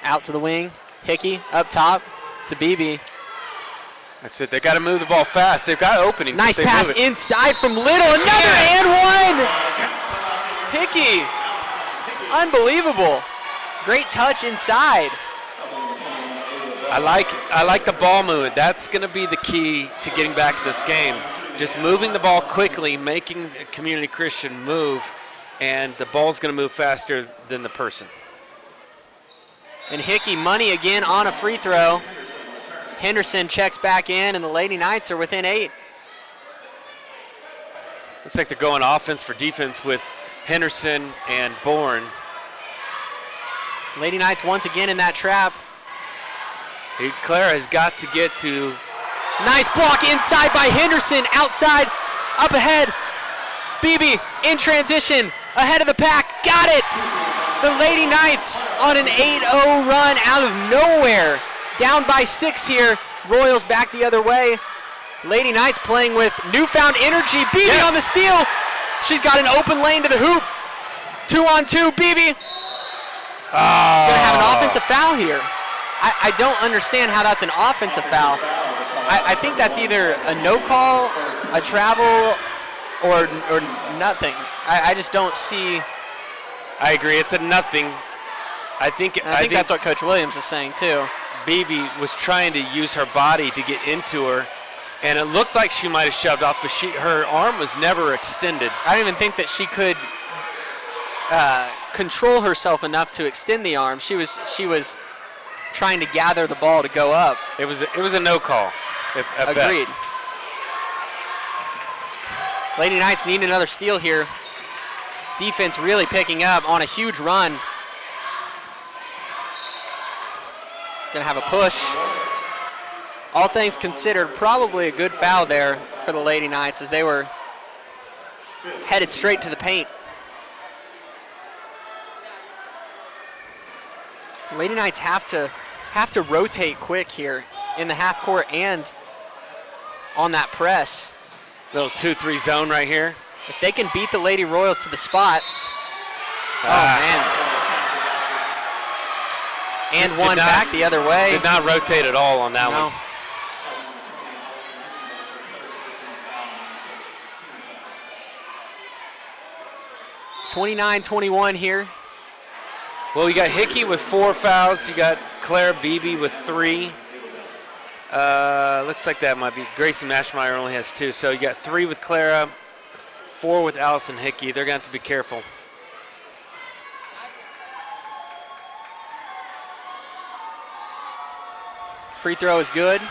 Out to the wing. Hickey up top to BB. That's it. They got to move the ball fast. They've got openings. Nice if they pass move it. inside from Little. Another and one. Hickey. Unbelievable. Great touch inside. I like the ball movement. That's going to be the key to getting back to this game. Just moving the ball quickly, making Community Christian move, and the ball's going to move faster than the person. And Hickey money again on a free throw. Henderson checks back in, and the Lady Knights are within 8. Looks like they're going offense for defense with Henderson and Bourne. Lady Knights once again in that trap. Clara has got to get to. Nice block inside by Henderson. Outside, up ahead. BB in transition, ahead of the pack. Got it! The Lady Knights on an 8-0 run out of nowhere. Down by 6 here. Royals back the other way. Lady Knights playing with newfound energy. BB Yes. on the steal. She's got an open lane to the hoop. 2-on-2, BB. Gonna have an offensive foul here. I don't understand how that's an offensive foul. I think that's either a no call, a travel, or nothing. I just don't see. I agree. It's a nothing. I think That's what Coach Williams is saying too. BB was trying to use her body to get into her, and it looked like she might have shoved off, but her arm was never extended. I don't even think that she could control herself enough to extend the arm. She was trying to gather the ball to go up. It was a no call. At Agreed. best. Lady Knights need another steal here. Defense really picking up on a huge run. Gonna have a push. All things considered, probably a good foul there for the Lady Knights as they were headed straight to the paint. Lady Knights have to rotate quick here in the half court and on that press. Little 2-3 zone right here. If they can beat the Lady Royals to the spot. Oh, man. Just And did one not- back the other way. Did not rotate at all on that No. one. 29-21 here. Well, you got Hickey with 4 fouls. You got Claire Beebe with 3. Looks like that might be Gracie Mashmeyer only has 2. So you got 3 with Clara, 4 with Allison Hickey. They're going to have to be careful. Free throw is good.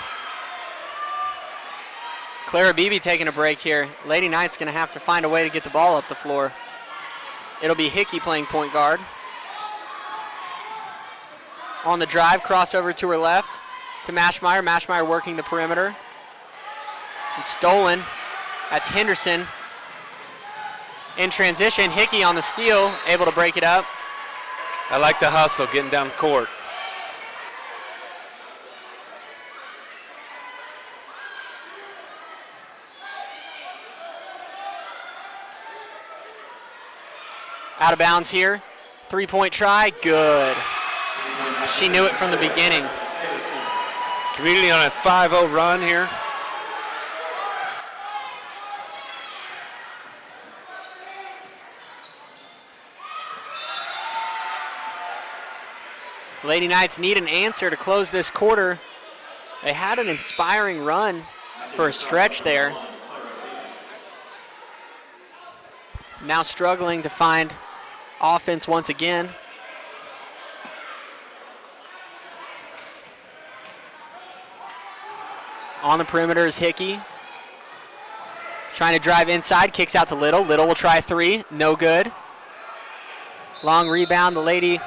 Clara Beebe taking a break here. Lady Knight's going to have to find a way to get the ball up the floor. It'll be Hickey playing point guard. On the drive, crossover to her left to Mashmeyer. Mashmeyer working the perimeter. It's stolen. That's Henderson. In transition, Hickey on the steal, able to break it up. I like the hustle, getting down the court. Out of bounds here. 3-point try, good. She knew it from the beginning. Community on a 5-0 run here. Lady Knights need an answer to close this quarter. They had an inspiring run for a stretch there. Now struggling to find offense once again. On the perimeter is Hickey. Trying to drive inside, kicks out to Little. Little will try a three, no good. Long rebound, the Lady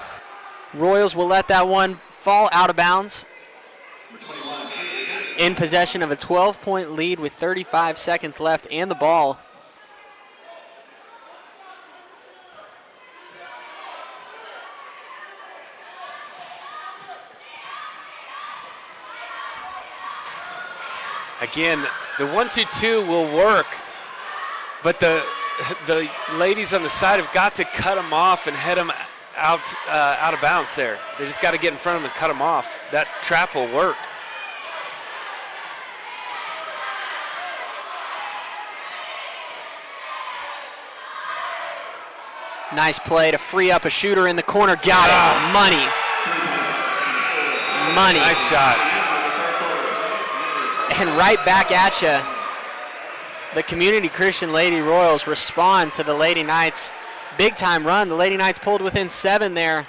Royals will let that one fall out of bounds. In possession of a 12-point lead with 35 seconds left and the ball. Again, the 1-2-2 will work, but the ladies on the side have got to cut them off and head them out of bounds there. They just got to get in front of them and cut them off. That trap will work. Nice play to free up a shooter in the corner. Got it. Money. Money. Nice shot. And right back at you. The Community Christian Lady Royals respond to the Lady Knights' big-time run. The Lady Knights pulled within 7 there,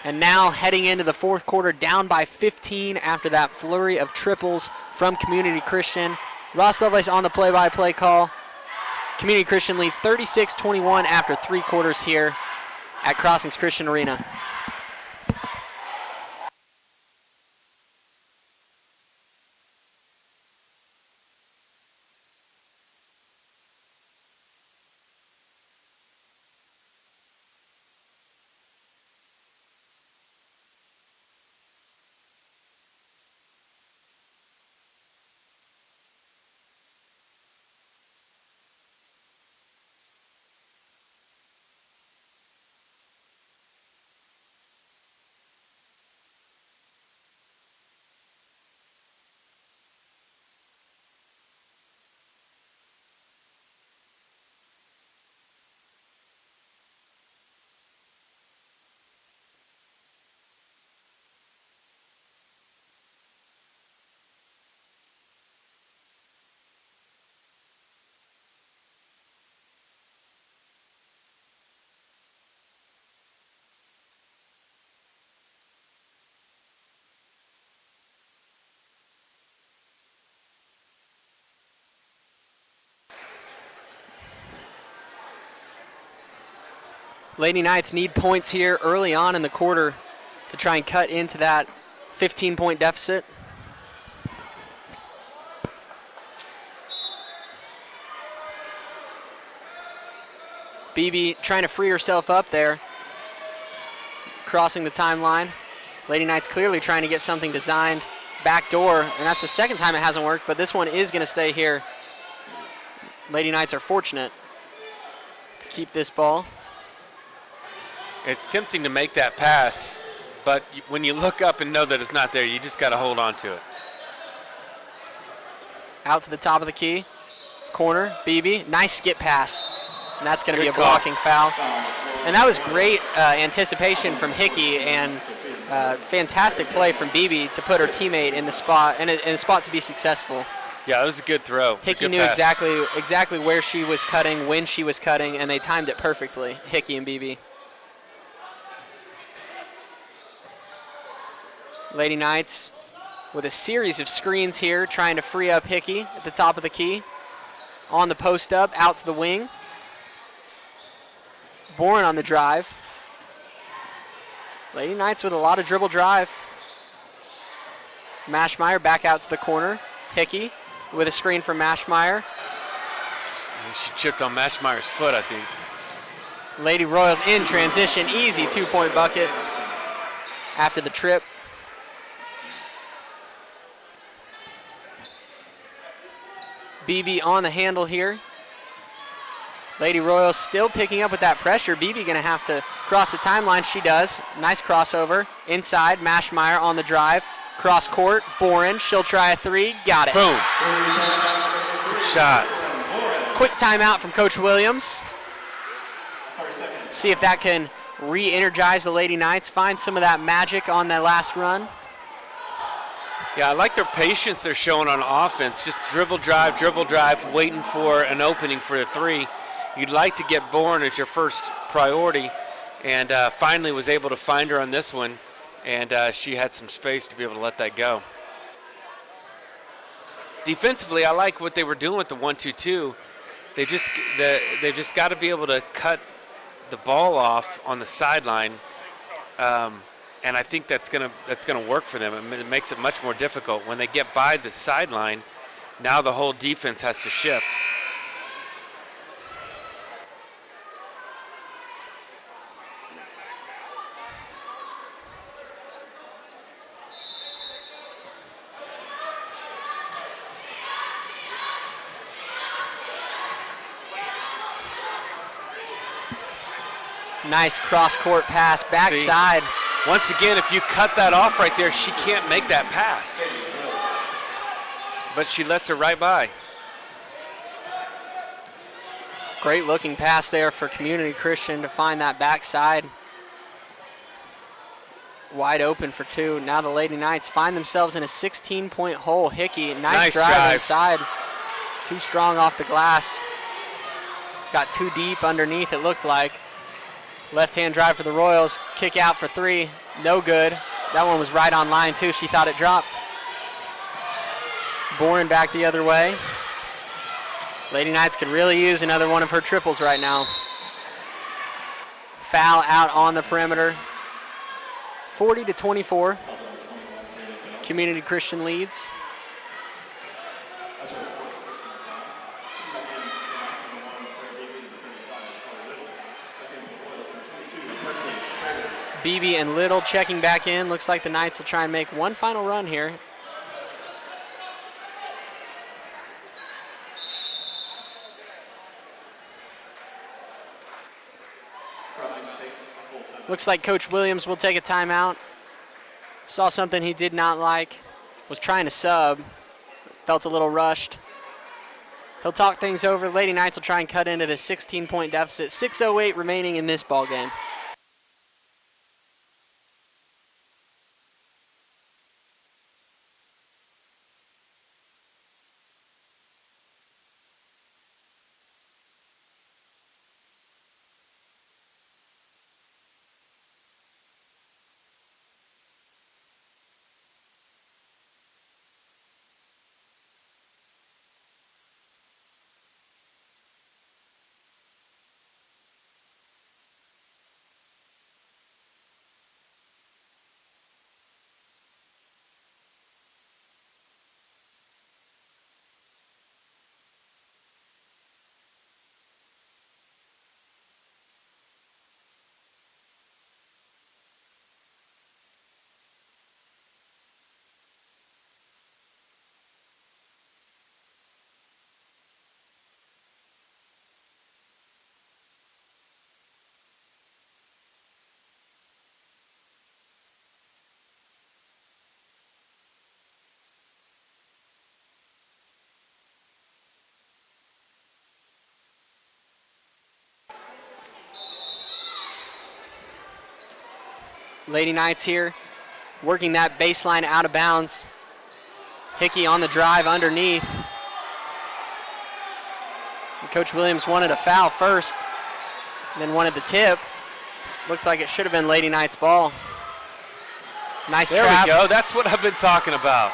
and now heading into the fourth quarter, down by 15 after that flurry of triples from Community Christian. Ross Lovelace on the play-by-play call. Community Christian leads 36-21 after 3 quarters here at Crossings Christian Arena. Lady Knights need points here early on in the quarter to try and cut into that 15-point deficit. Beebe trying to free herself up there, crossing the timeline. Lady Knights clearly trying to get something designed. Back door, and that's the second time it hasn't worked, but this one is going to stay here. Lady Knights are fortunate to keep this ball. It's tempting to make that pass, but when you look up and know that it's not there, you just got to hold on to it. Out to the top of the key. Corner, Beebe. Nice skip pass. And that's going to be a Good call. blocking foul. And that was great anticipation from Hickey and fantastic play from Beebe to put her teammate in the spot in a spot to be successful. Yeah, it was a good throw. Hickey Good knew pass. exactly where she was cutting, when she was cutting, and they timed it perfectly, Hickey and Beebe. Lady Knights with a series of screens here, trying to free up Hickey at the top of the key. On the post up, out to the wing. Bourne on the drive. Lady Knights with a lot of dribble drive. Mashmeyer back out to the corner. Hickey with a screen from Mashmeyer. She chipped on Mashmeyer's foot, I think. Lady Royals in transition, easy 2-point bucket after the trip. BB on the handle here. Lady Royals still picking up with that pressure. BB gonna have to cross the timeline. She does. Nice crossover. Inside, Mashmeyer on the drive. Cross court, Boren, she'll try a three. Got it. Boom. Shot. Quick timeout from Coach Williams. See if that can re-energize the Lady Knights, find some of that magic on that last run. Yeah, I like their patience they're showing on offense. Just dribble, drive, waiting for an opening for a three. You'd like to get Bourne as your first priority, and finally was able to find her on this one, and she had some space to be able to let that go. Defensively, I like what they were doing with the 1-2-2. They've just got to be able to cut the ball off on the sideline, and I think that's gonna work for them. It makes it much more difficult when they get by the sideline. Now the whole defense has to shift. Nice cross-court pass, backside. See, once again, if you cut that off right there, she can't make that pass. But she lets her right by. Great looking pass there for Community Christian to find that backside. Wide open for two. Now the Lady Knights find themselves in a 16-point hole. Hickey, nice drive inside. Too strong off the glass. Got too deep underneath, it looked like. Left-hand drive for the Royals. Kick out for three. No good. That one was right on line, too. She thought it dropped. Bourne back the other way. Lady Knights could really use another one of her triples right now. Foul out on the perimeter. 40-24. Community Christian leads. Beebe and Little checking back in. Looks like the Knights will try and make one final run here. Looks like Coach Williams will take a timeout. Saw something he did not like. Was trying to sub. Felt a little rushed. He'll talk things over. Lady Knights will try and cut into the 16-point deficit. 6:08 remaining in this ball game. Lady Knights here, working that baseline out of bounds. Hickey on the drive underneath. And Coach Williams wanted a foul first, then wanted the tip. Looked like it should have been Lady Knights' ball. Nice There trap. we go. That's what I've been talking about.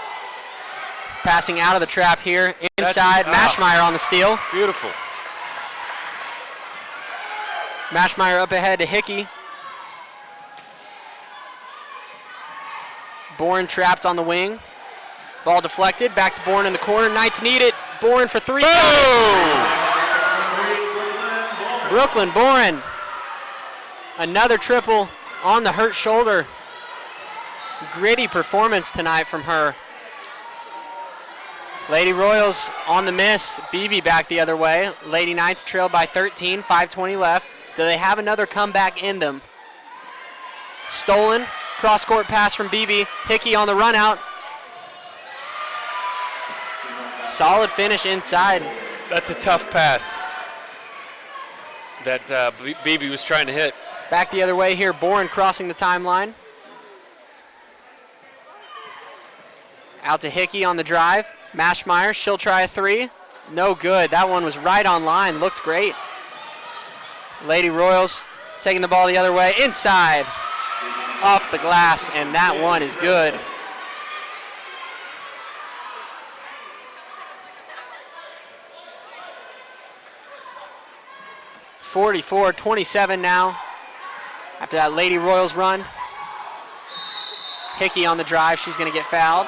Passing out of the trap here. Inside, That's- Mashmeyer on the steal. Beautiful. Mashmeyer up ahead to Hickey. Bourne trapped on the wing. Ball deflected, back to Bourne in the corner. Knights need it. Bourne for three. Boom! Brooklyn Bourne. Another triple on the hurt shoulder. Gritty performance tonight from her. Lady Royals on the miss. Beebe back the other way. Lady Knights trailed by 13, 5:20 left. Do they have another comeback in them? Stolen, cross-court pass from Beebe. Hickey on the run out. Solid finish inside. That's a tough pass that Beebe was trying to hit. Back the other way here, Bourne crossing the timeline. Out to Hickey on the drive. Mashmeyer, she'll try a three. No good. That one was right on line. Looked great. Lady Royals taking the ball the other way. Inside. Off the glass, and that one is good. (44-27) now. After that Lady Royals run. Hickey on the drive. She's going to get fouled.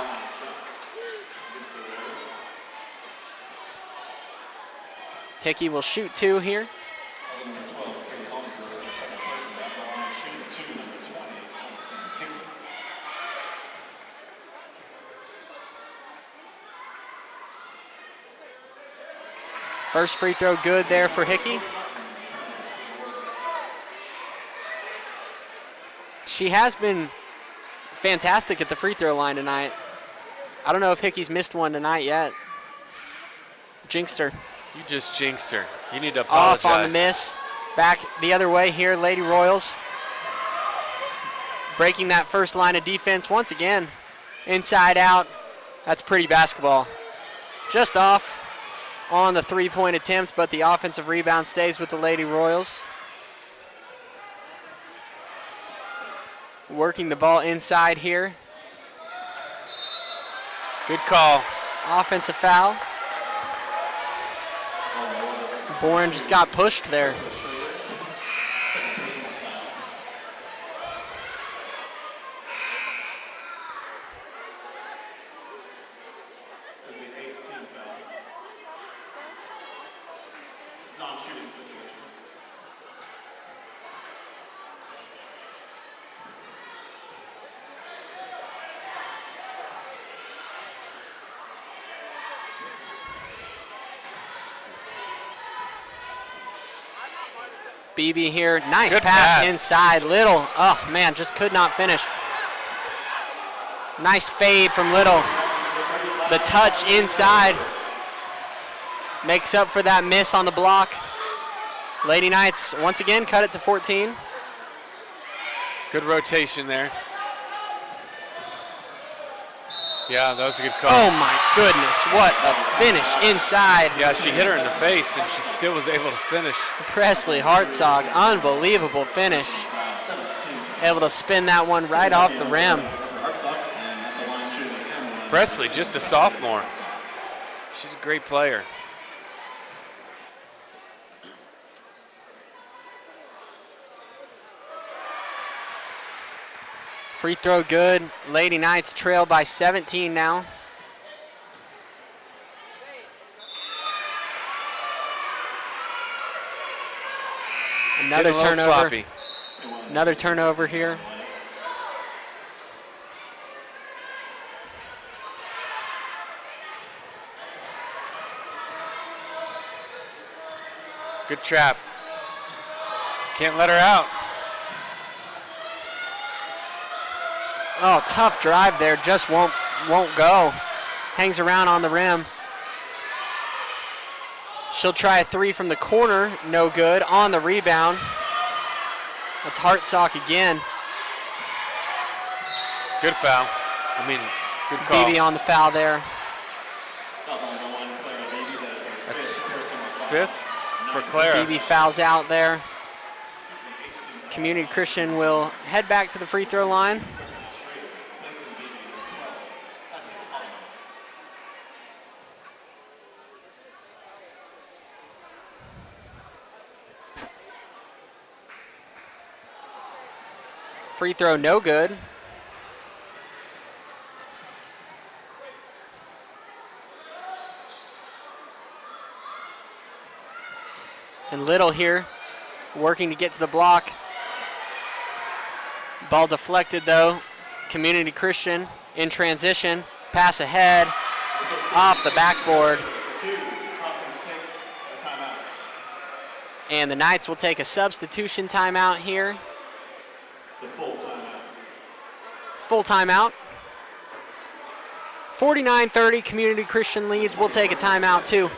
Hickey will shoot two here. First free throw good there for Hickey. She has been fantastic at the free throw line tonight. I don't know if Hickey's missed one tonight yet. Jinxed her. You just jinxed her. You need to apologize. Off on the miss. Back the other way here, Lady Royals. Breaking that first line of defense once again. Inside out. That's pretty basketball. Just off on the three-point attempt, but the offensive rebound stays with the Lady Royals. Working the ball inside here. Good call. Offensive foul. Bourne just got pushed there. There's the 8th team foul. Non-shooting situation. Beebe here, nice Good pass pass. inside. Little, oh man, just could not finish. Nice fade from Little. The touch inside makes up for that miss on the block. Lady Knights once again cut it to 14. Good rotation there. Yeah, that was a good call. Oh my goodness, what a finish inside. Yeah, she hit her in the face, and she still was able to finish. Presley Hartzog, unbelievable finish. Able to spin that one right off the rim. Presley, just a sophomore. She's a great player. Free throw good. Lady Knights trail by 17 now. Another Getting a little turnover. sloppy. Another turnover here. Good trap. Can't let her out. Oh, tough drive there. Just won't go. Hangs around on the rim. She'll try a three from the corner. No good. On the rebound. That's Hartsock again. Good foul. I mean, good call. Beebe on the foul there. That's fifth for Clara. Beebe fouls out there. Community Christian will head back to the free throw line. Free throw, no good. And Little here, working to get to the block. Ball deflected though. Community Christian in transition. Pass ahead, off the backboard. Crossings takes a timeout. And the Knights will take a substitution timeout here. It's a full timeout. Full timeout. 49-30, Community Christian leads. We'll take a timeout too.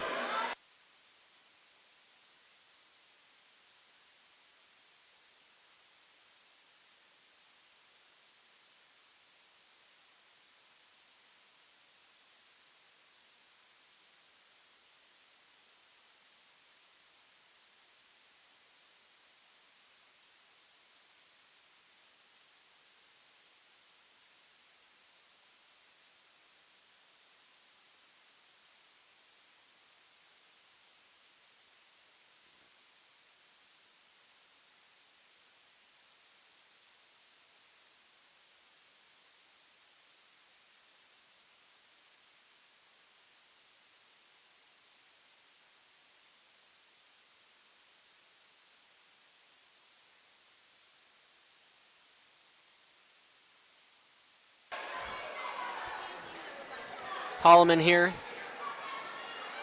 Holloman here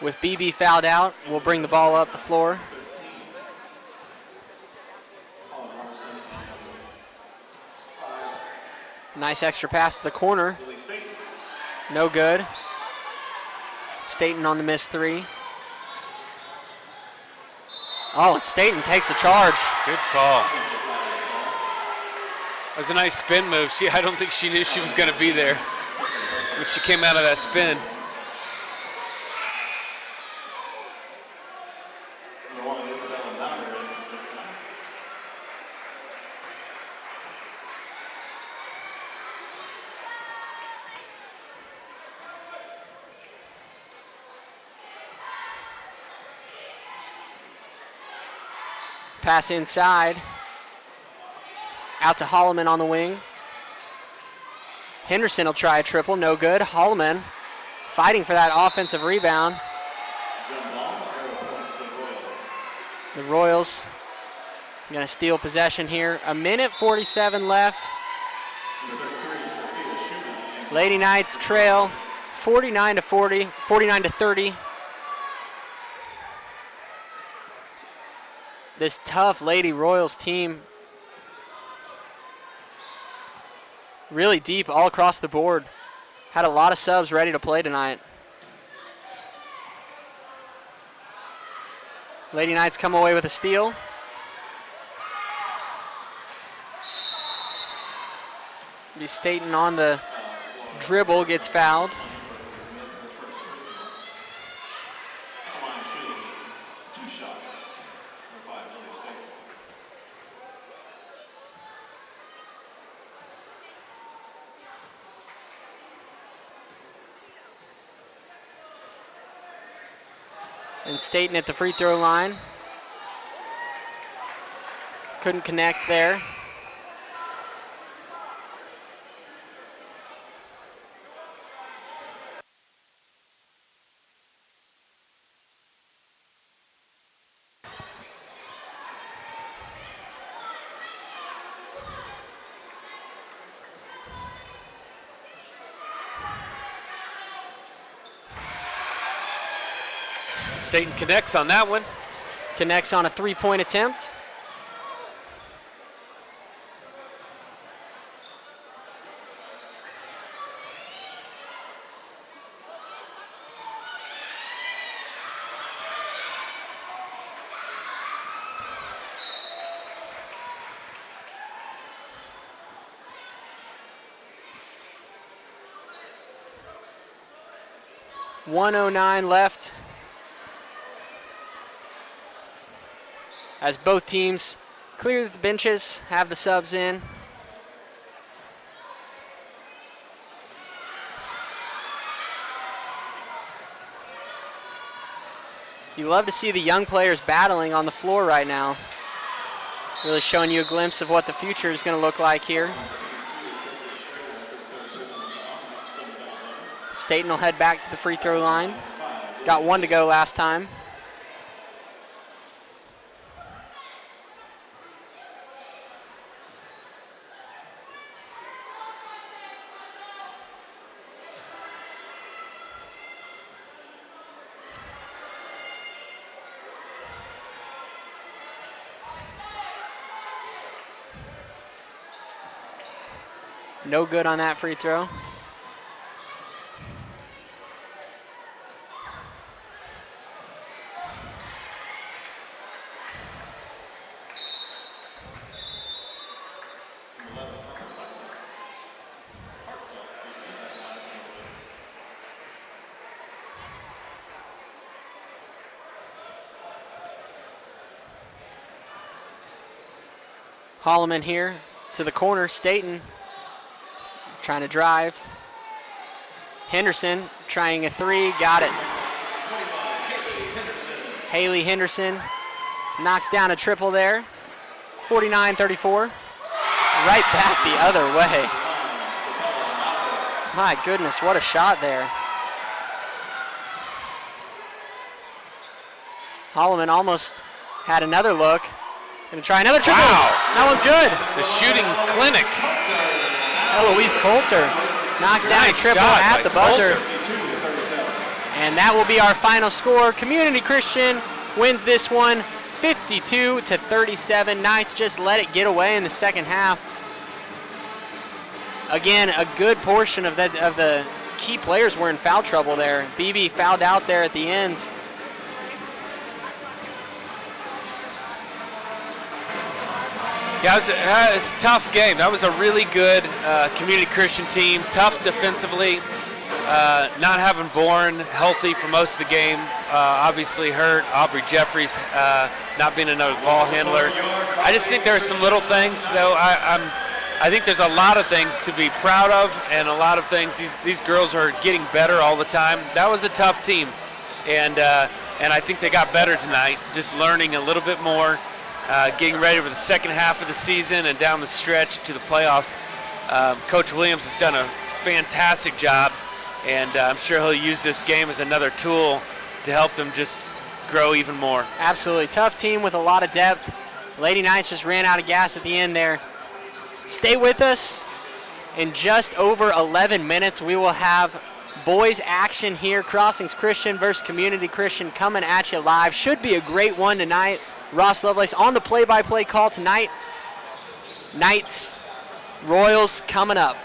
with BB fouled out. We'll bring the ball up the floor. Nice extra pass to the corner. No good. Staten on the missed three. Oh, and Staten takes a charge. Good call. That was a nice spin move. I don't think she knew she was going to be there when she came out of that spin. Number one, Isabella Maurer in for the first time. Pass inside. Out to Holloman on the wing. Henderson will try a triple, no good. Holloman fighting for that offensive rebound. Jump ball, arrow points to the Royals. The Royals going to steal possession here. 1:47 left. Number 33, Sophia Schumann. Lady Knights trail 49-40, 49-30. This tough Lady Royals team really deep all across the board. Had a lot of subs ready to play tonight. Lady Knights come away with a steal. Be Staten on the dribble, gets fouled. Smith, her first personal. The line shooting 2 shots. Number 5, Lily State. And Staten at the free throw line. Couldn't connect there. Staten connects on that one. Connects on a three-point attempt. .109 left. As both teams clear the benches, have the subs in. You love to see the young players battling on the floor right now. Really showing you a glimpse of what the future is going to look like here. Staten will head back to the free throw line. Got 1 to go last time. No good on that free throw. Holloman here to the corner. Staten trying to drive. Henderson trying a 3, got it. Haley Henderson knocks down a triple there. 49-34. Right back the other way. My goodness, what a shot there. Holloman almost had another look. Gonna try another triple. Wow. That one's good. It's a shooting clinic. Eloise Coulter knocks down a Nice triple shot at by the buzzer. Coulter. And that will be our final score. Community Christian wins this one 52-37. Knights just let it get away in the second half. Again, a good portion of the key players were in foul trouble there. BB fouled out there at the end. Yeah, it was a tough game. That was a really good Community Christian team. Tough defensively. Not having Bourne healthy for most of the game. Obviously hurt. Aubrey Jeffries not being another ball handler. I just think there are some little things, though. I think there's a lot of things to be proud of, and a lot of things. These girls are getting better all the time. That was a tough team, and I think they got better tonight. Just learning a little bit more. Getting ready for the second half of the season and down the stretch to the playoffs. Coach Williams has done a fantastic job, and I'm sure he'll use this game as another tool to help them just grow even more. Absolutely. Tough team with a lot of depth. Lady Knights just ran out of gas at the end there. Stay with us. In just over 11 minutes, we will have boys action here. Crossings Christian versus Community Christian coming at you live. Should be a great one tonight. Ross Lovelace on the play-by-play call tonight. Knights, Royals coming up.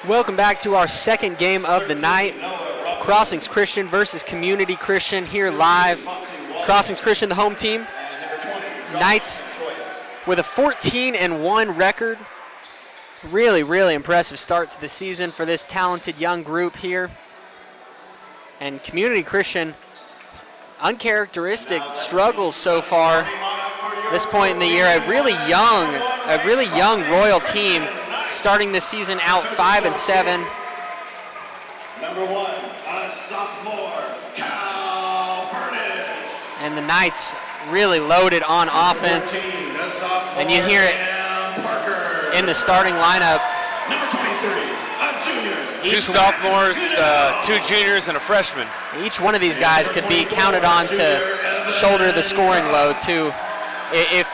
Welcome back to our second game of the night. Crossings Christian versus Community Christian here live. Crossings Christian, the home team. Knights with a 14-1 record. Really, really impressive start to the season for this talented young group here. And Community Christian, uncharacteristic struggles so far. This point in the year, a really young Royal team starting this season out 5-7. Number 1, a sophomore, Cal Furnish. And the Knights really loaded on offense. 14, a sophomore, And you hear it Cam Parker. in the starting lineup. Number 23, a junior. Two sophomores, 2 juniors, and a freshman. Each one of these guys could be counted on to shoulder the scoring load too, if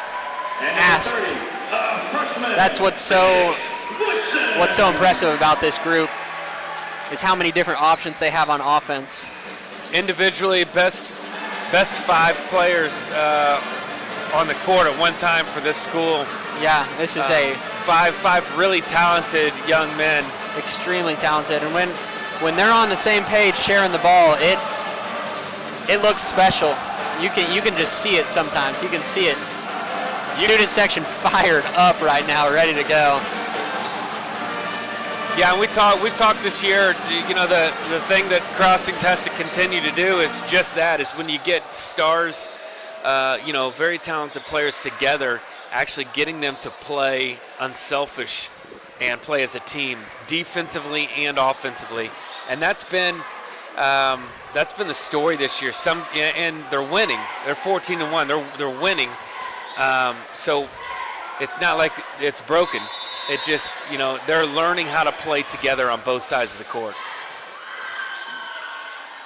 asked. That's what's so impressive about this group, is how many different options they have on offense. Individually, best 5 players on the court at one time for this school. Yeah, this is a five really talented young men. extremely talented, and when they're on the same page sharing the ball, it looks special. You can just see it sometimes. You can see it. Student section fired up right now, ready to go. Yeah, and we've talked this year, you know, the thing that Crossings has to continue to do is just that, is when you get stars, you know, very talented players together, actually getting them to play unselfish and play as a team, defensively and offensively. And that's been the story this year. And they're winning. They're 14-1. They're winning. So it's not like it's broken. It just, you know, they're learning how to play together on both sides of the court.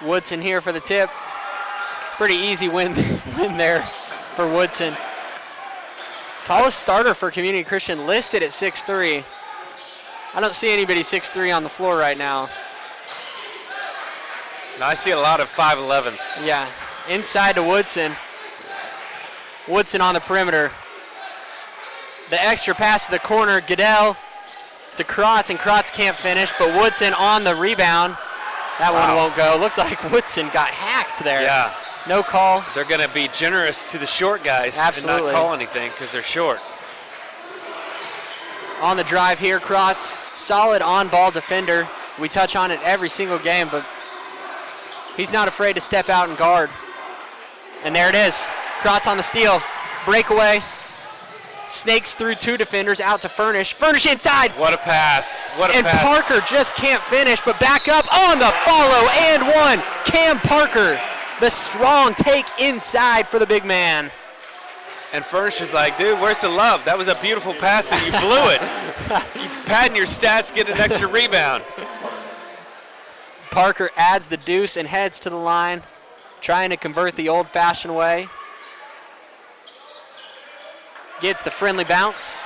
Woodson here for the tip. Pretty easy win there for Woodson. Tallest starter for Community Christian listed at 6'3". I don't see anybody 6'3" on the floor right now. Now I see a lot of 5'11s. Yeah, inside to Woodson. Woodson on the perimeter. The extra pass to the corner, Goodell to Krotz, and Krotz can't finish, but Woodson on the rebound. That one won't go. Looked like Woodson got hacked there. Yeah. No call. They're going to be generous to the short guys Absolutely. and not call anything because they're short. On the drive here, Krotz, solid on-ball defender. We touch on it every single game, but he's not afraid to step out and guard. And there it is. Krotz on the steal. Breakaway. Snakes through 2 defenders, out to Furnish. Furnish inside. What a pass. What a And pass. Parker just can't finish, but back up on the follow and one. Cam Parker, the strong take inside for the big man. And Furnish is like, dude, where's the love? That was a beautiful pass and you blew it. You're padding your stats, get an extra rebound. Parker adds the deuce and heads to the line, trying to convert the old-fashioned way. Gets the friendly bounce.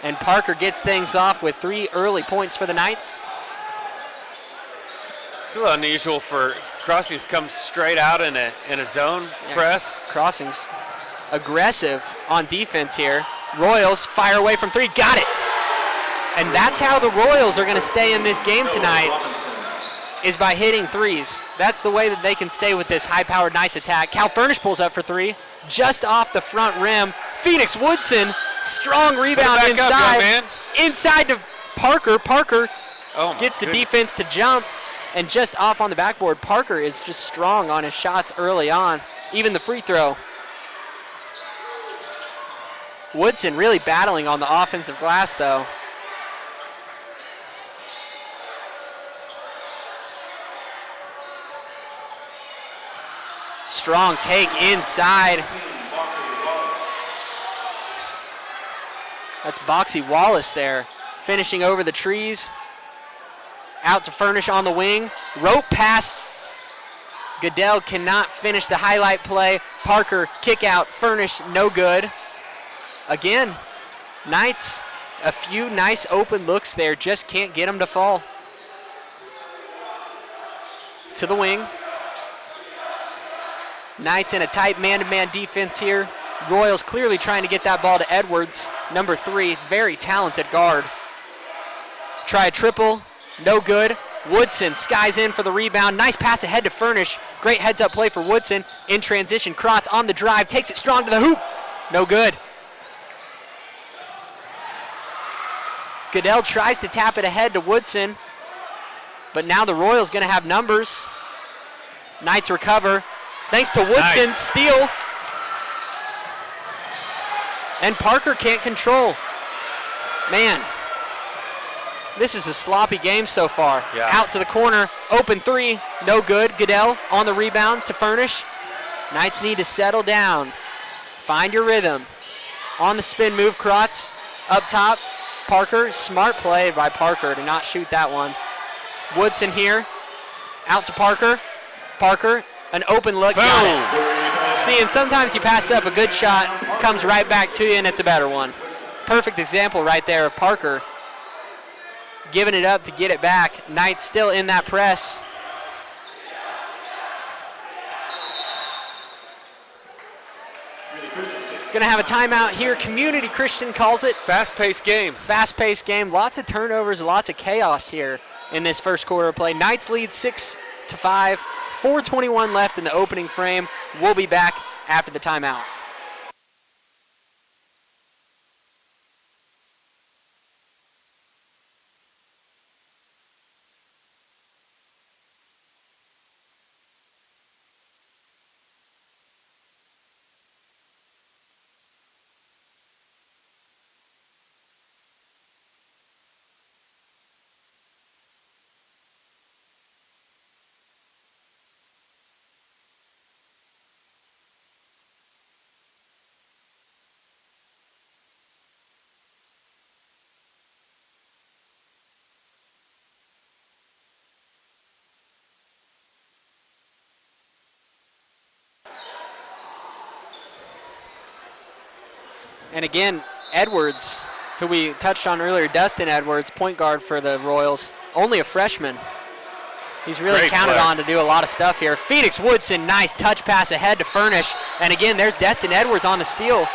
And Parker gets things off with 3 early points for the Knights. It's a little unusual for Crossings to come straight out in a zone press. Crossings aggressive on defense here. Royals fire away from 3. Got it. And that's how the Royals are going to stay in this game tonight, is by hitting threes. That's the way that they can stay with this high-powered Knights attack. Cal Furnish pulls up for 3, just off the front rim. Phoenix Woodson, strong rebound Put it back up, young inside. man. Inside to Parker. Parker Oh my gets the goodness. defense to jump, and just off on the backboard. Parker is just strong on his shots early on, even the free throw. Woodson really battling on the offensive glass, though. Strong take inside. That's Boxy Wallace there, finishing over the trees. Out to Furnish on the wing. Rope pass. Goodell cannot finish the highlight play. Parker kick out. Furnish no good. Again, Knights, a few nice open looks there, just can't get them to fall. To the wing. Knights in a tight man-to-man defense here. Royals clearly trying to get that ball to Edwards, number 3, very talented guard. try a triple, no good. Woodson skies in for the rebound. Nice pass ahead to Furnish. Great heads-up play for Woodson. In transition, Kratz on the drive, takes it strong to the hoop. No good. Goodell tries to tap it ahead to Woodson, but now the Royals going to have numbers. Knights recover. Thanks to Woodson, steal. And Parker can't control. Man, this is a sloppy game so far. Yeah. Out to the corner, open three, no good. Goodell on the rebound to Furnish. Knights need to settle down. Find your rhythm. On the spin move, Kratz up top. Parker, smart play by Parker to not shoot that one. Woodson here, out to Parker. Parker, an open look, got it. See, and sometimes you pass up a good shot, comes right back to you, and it's a better one. Perfect example right there of Parker giving it up to get it back. Knights still in that press. Going to have a timeout here. Community Christian calls it. Fast-paced game. Fast-paced game. Lots of turnovers, lots of chaos here in this first quarter of play. Knights lead 6-5. 4:21 left in the opening frame. We'll be back after the timeout. And again, Edwards, who we touched on earlier, Dustin Edwards, point guard for the Royals, only a freshman. He's really Great counted play. on to do a lot of stuff here. Phoenix Woodson, nice touch pass ahead to Furnish. And again, there's Dustin Edwards on the steal.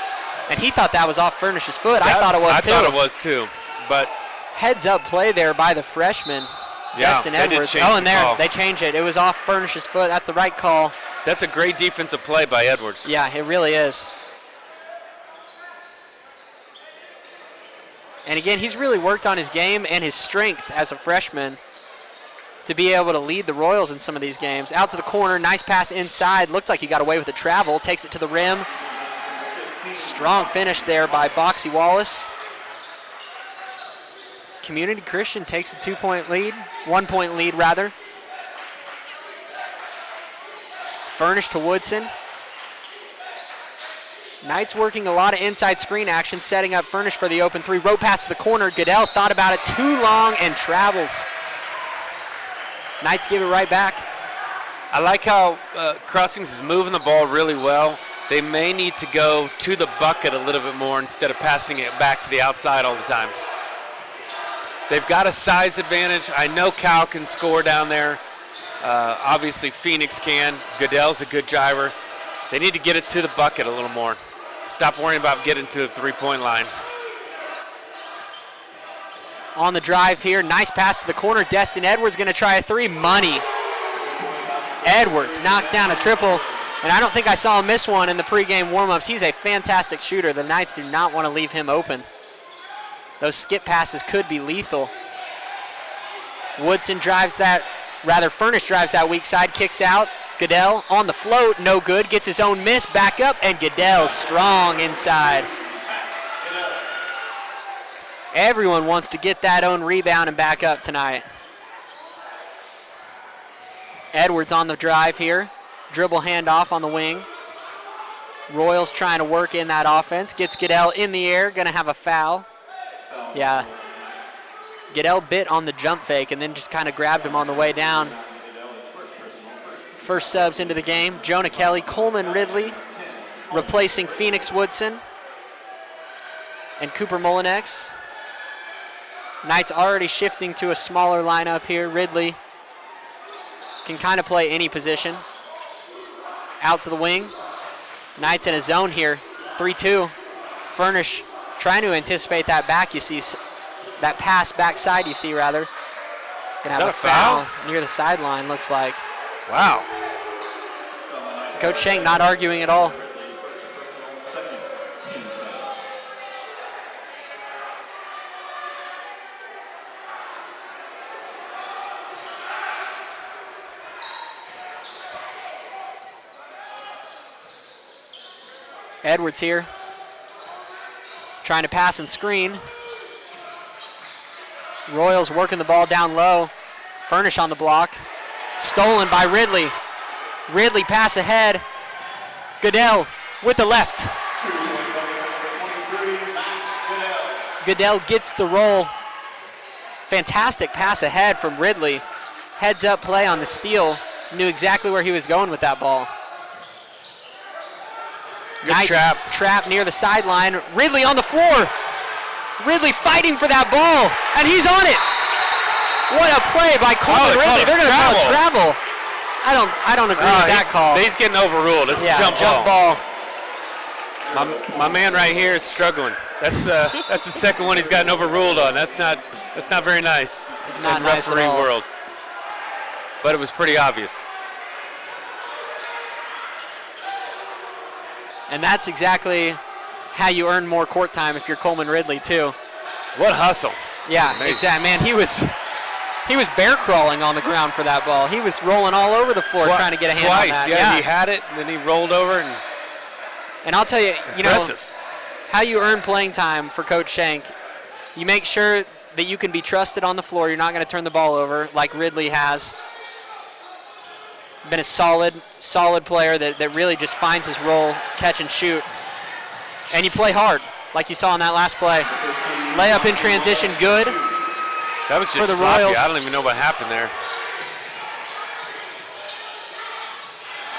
And he thought that was off Furnish's foot. I thought it was too. I thought it was too, but Heads up play there by the freshman, Dustin they did Edwards. change Oh, the and there, call. they change it. It was off Furnish's foot. That's the right call. that's a great defensive play by Edwards. Yeah, it really is. And again, he's really worked on his game and his strength as a freshman to be able to lead the Royals in some of these games. Out to the corner, nice pass inside. Looked like he got away with the travel. Takes it to the rim. Strong finish there by Boxy Wallace. Community Christian takes a 2-point lead, 1-point lead rather. Furnish to Woodson. Knights working a lot of inside screen action, setting up Furnish for the open three. Rope pass to the corner. Goodell thought about it too long and travels. Knights give it right back. I like how Crossings is moving the ball really well. They may need to go to the bucket a little bit more instead of passing it back to the outside all the time. They've got a size advantage. I know Cal can score down there. Obviously, Phoenix can. Goodell's a good driver. They need to get it to the bucket a little more. Stop worrying about getting to the three-point line. On the drive here, nice pass to the corner. Destin Edwards going to try a three. Money. Edwards knocks down a triple, and I don't think I saw him miss one in the pregame warm-ups. He's a fantastic shooter. The Knights do not want to leave him open. Those skip passes could be lethal. Woodson drives that, rather Furnish drives that weak side, kicks out. Goodell on the float, no good, gets his own miss, back up, and Goodell strong inside. Everyone wants to get that own rebound and back up tonight. Edwards on the drive here, dribble handoff on the wing. Royals trying to work in that offense, gets Goodell in the air, gonna have a foul. Yeah, Goodell bit on the jump fake and then just kind of grabbed him on the way down. First subs into the game, Jonah Kelly, Coleman Ridley, replacing Phoenix Woodson and Cooper Molinex. Knights already shifting to a smaller lineup here. Ridley can kind of play any position. Out to the wing. Knights in a zone here, 3-2. Furnish trying to anticipate that back. You see that pass backside you see, rather. Gonna Is have that a foul? near the sideline, looks like. Wow. Coach Shank not arguing at all. Personal second team foul. Edwards here, trying to pass and screen. Royals working the ball down low. Furnish on the block. Stolen by Ridley. Ridley pass ahead. Goodell with the left. 23, Matt Goodell. Goodell gets the roll. Fantastic pass ahead from Ridley. Heads up play on the steal. Knew exactly where he was going with that ball. Good Knights trap near the sideline. Ridley on the floor. Ridley fighting for that ball, and he's on it. What a play by Coleman Ridley. They're going to call it travel. I don't agree with that call. He's getting overruled. It's a jump ball. My man right here is struggling. That's the second one he's gotten overruled on. That's not very nice. It's not in nice at referee all. world. But it was pretty obvious. And that's exactly how you earn more court time if you're Coleman Ridley too. What hustle. Yeah, Amazing. exactly. Man, he was bear crawling on the ground for that ball. He was rolling all over the floor trying to get a hand on that. Yeah, he had it, and then he rolled over. And I'll tell you, Impressive. how you earn playing time for Coach Shank, you make sure that you can be trusted on the floor. You're not going to turn the ball over like Ridley has. Been a solid player that really just finds his role, catch and shoot. And you play hard, like you saw in that last play. Layup in transition, good. That was for just the sloppy. Royals. I don't even know what happened there.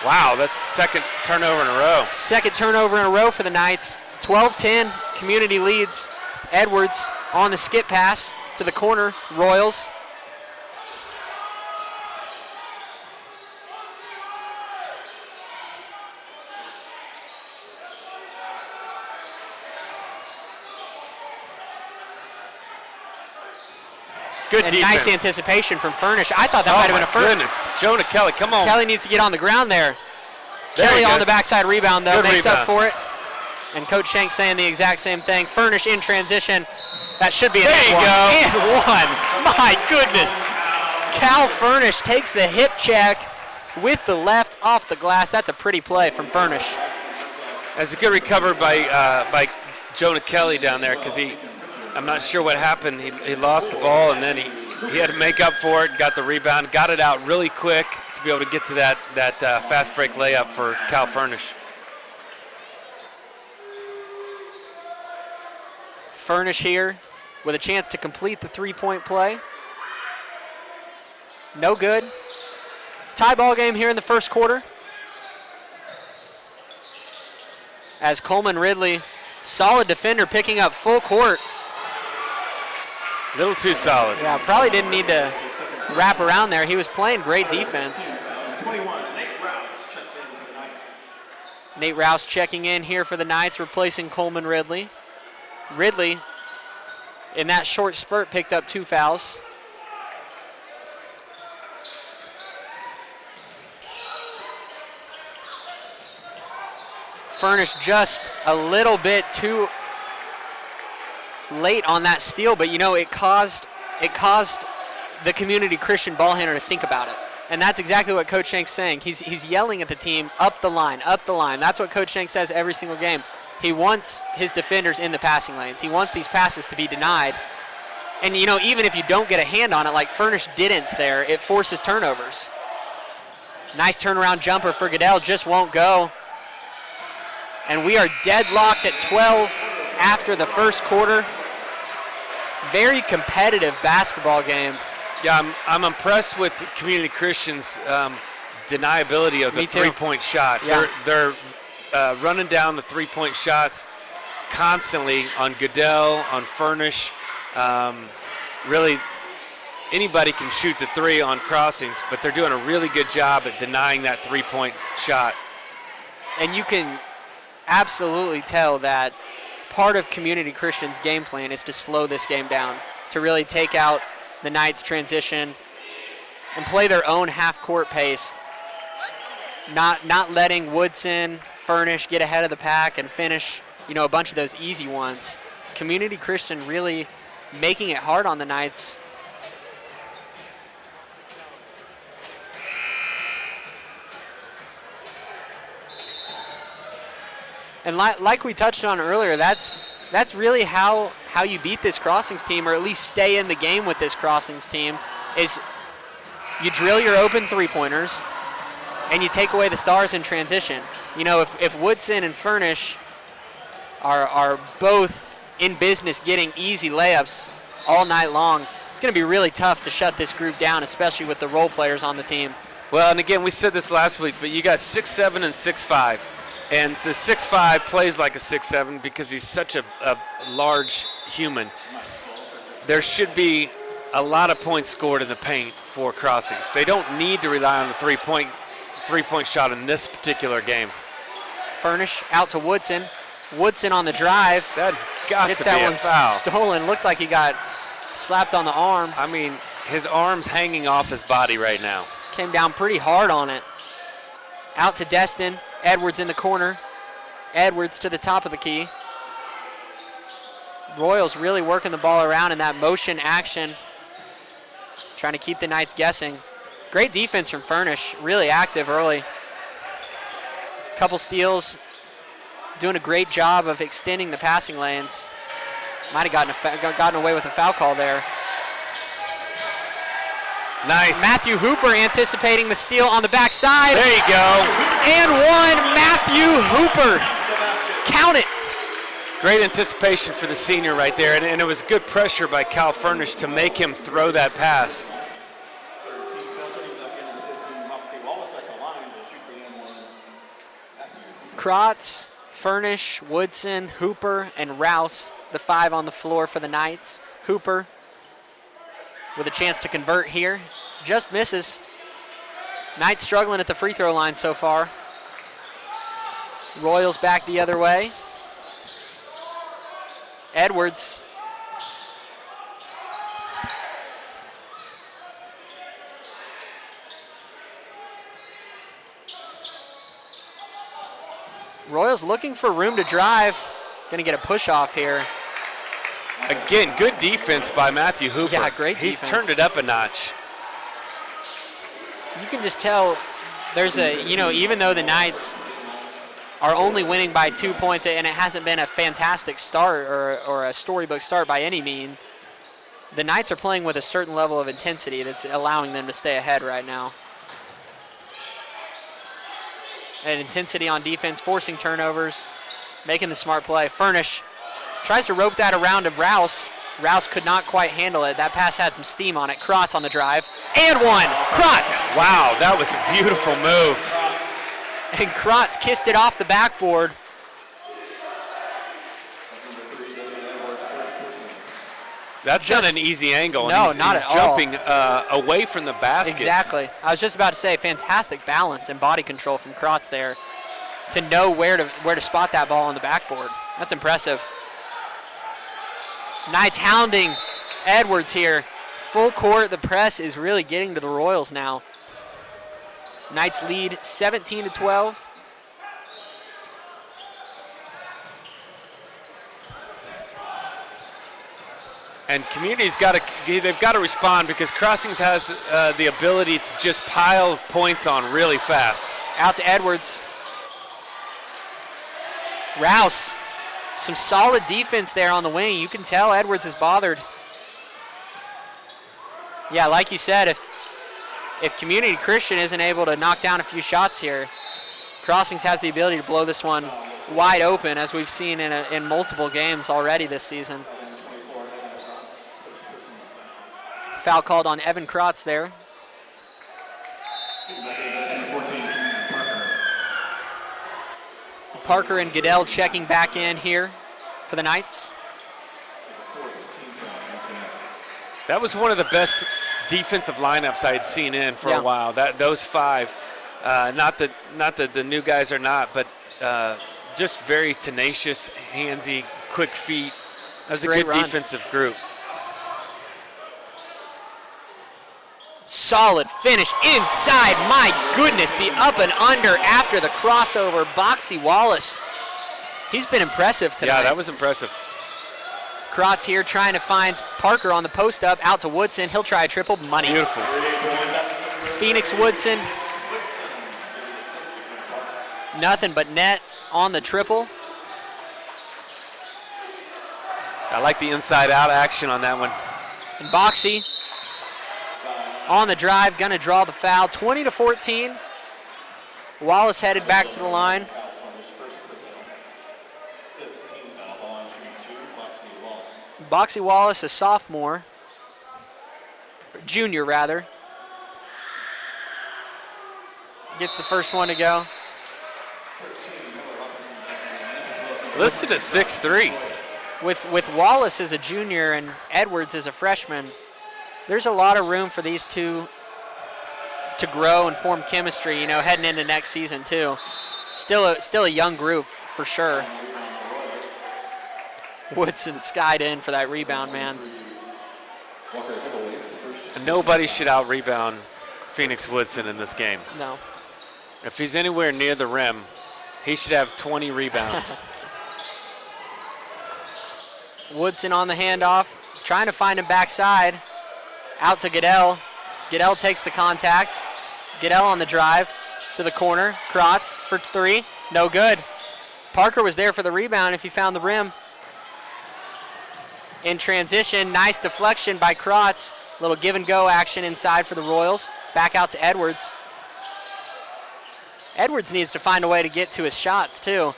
Wow, that's second turnover in a row. Second turnover in a row for the Knights. 12-10, community leads. Edwards on the skip pass to the corner, Royals. Good And defense. nice anticipation from Furnish. I thought that might have been a first. Goodness. Jonah Kelly, come on. Kelly needs to get on the ground there. There Kelly he on goes. the backside rebound, though, Good makes up rebound. for it. And Coach Shank saying the exact same thing. Furnish in transition. That should be an There you and go. And one. My goodness. Cal Furnish takes the hip check with the left off the glass. That's a pretty play from Furnish. That's a good recovery by Jonah Kelly down there because I'm not sure what happened. He lost the ball and then he had to make up for it, got the rebound, got it out really quick to be able to get to that fast break layup for Cal Furnish. Furnish here with a chance to complete the three-point play. No good. Tie ball game here in the first quarter. As Coleman Ridley, solid defender, picking up full court. A little too solid. Yeah, probably didn't need to wrap around there. He was playing great defense. 21, Nate Rouse checks in for the Knights. Nate Rouse checking in here for the Knights, replacing Coleman Ridley. Ridley, in that short spurt, picked up 2 fouls. Furnish just a little bit too late on that steal, but it caused the Community Christian ball handler to think about it. And that's exactly what Coach Shank's saying. He's yelling at the team, up the line, up the line. That's what Coach Shank says every single game. He wants his defenders in the passing lanes. He wants these passes to be denied. And, even if you don't get a hand on it, like Furnish didn't there, it forces turnovers. Nice turnaround jumper for Goodell, just won't go. And we are deadlocked at 12 after the first quarter. Very competitive basketball game. Yeah, I'm impressed with Community Christian's deniability of the Me too. three-point shot. Yeah. They're running down the three-point shots constantly on Goodell, on Furnish. Really, anybody can shoot the three on crossings, but they're doing a really good job at denying that three-point shot. And you can absolutely tell that part of Community Christian's game plan is to slow this game down. to really take out the Knights transition and play their own half-court pace, not letting Woodson, Furnish get ahead of the pack and finish, a bunch of those easy ones. Community Christian really making it hard on the Knights. And like we touched on earlier, that's really how you beat this Crossings team, or at least stay in the game with this Crossings team, is you drill your open three-pointers and you take away the stars in transition. If Woodson and Furnish are both in business getting easy layups all night long, it's going to be really tough to shut this group down, especially with the role players on the team. Well, and again, we said this last week, but you got 6'7" and 6'5". And the 6'5" plays like a 6'7" because he's such a large human. There should be a lot of points scored in the paint for Crossings. They don't need to rely on the three-point shot in this particular game. Furnish out to Woodson. Woodson on the drive. That's got Gets to be that a one foul. stolen. Looked like he got slapped on the arm. I mean, his arm's hanging off his body right now. Came down pretty hard on it. Out to Destin. Edwards in the corner. Edwards to the top of the key. Royals really working the ball around in that motion action, trying to keep the Knights guessing. Great defense from Furnish, really active early. Couple steals, doing a great job of extending the passing lanes. Might have gotten away with a foul call there. Nice. Matthew Hooper anticipating the steal on the backside. There you go. And one, Matthew Hooper. Count it. Great anticipation for the senior right there, and it was good pressure by Cal Furnish to make him throw that pass. 13 fouls, turning up in the 15. Hawks State almost like a line to shoot the end one. Matthew Hooper. Kratz, Furnish, Woodson, Hooper, and Rouse, the 5 on the floor for the Knights. Hooper with a chance to convert here. Just misses. Knights struggling at the free throw line so far. Royals back the other way. Edwards. Royals looking for room to drive. Going to get a push off here. Again, good defense by Matthew Hooper. Yeah, great defense. He's turned it up a notch. You can just tell there's even though the Knights are only winning by 2 points, and it hasn't been a fantastic start or a storybook start by any mean, the Knights are playing with a certain level of intensity that's allowing them to stay ahead right now. And intensity on defense, forcing turnovers, making the smart play. Furnish tries to rope that around to Rouse. Rouse could not quite handle it. That pass had some steam on it. Kratz on the drive. And one. Kratz! Wow, that was a beautiful move. And Kratz kissed it off the backboard. That's not an easy angle. No, and not he's at all. jumping away from the basket. Exactly. I was just about to say, fantastic balance and body control from Kratz there to know where to spot that ball on the backboard. That's impressive. Knights hounding Edwards here. Full court. The press is really getting to the Royals now. Knights lead 17-12. And Community's they've got to respond, because Crossings has the ability to just pile points on really fast. Out to Edwards. Rouse. Some solid defense there on the wing. You can tell Edwards is bothered. Yeah, like you said, if Community Christian isn't able to knock down a few shots here, Crossings has the ability to blow this one wide open, as we've seen in multiple games already this season. Foul called on Evan Kratz there. Parker and Goodell checking back in here for the Knights. That was one of the best defensive lineups I had seen in for a while. Those 5, not that the new guys are not, but just very tenacious, handsy, quick feet. That was a good defensive group. Solid finish inside. My goodness, the up and under after the crossover. Boxy Wallace. He's been impressive tonight. Yeah, that was impressive. Kratz here trying to find Parker on the post up. Out to Woodson. He'll try a triple. Money. Beautiful. Phoenix Woodson. Nothing but net on the triple. I like the inside-out action on that one. And Boxy on the drive, gonna draw the foul. 20-14. Wallace headed back to the line. Boxy Wallace, a sophomore, junior rather, gets the first one to go. Listed at 6'3". With Wallace as a junior and Edwards as a freshman, there's a lot of room for these two to grow and form chemistry, you know, heading into next season too. Still a young group for sure. Woodson skied in for that rebound, man. Nobody should out-rebound Phoenix Woodson in this game. No. If he's anywhere near the rim, he should have 20 rebounds. Woodson on the handoff, trying to find him backside. Out to Goodell. Goodell takes the contact. Goodell on the drive to the corner. Kratz for three. No good. Parker was there for the rebound if he found the rim. In transition, nice deflection by Kratz. Little give and go action inside for the Royals. Back out to Edwards. Edwards needs to find a way to get to his shots too.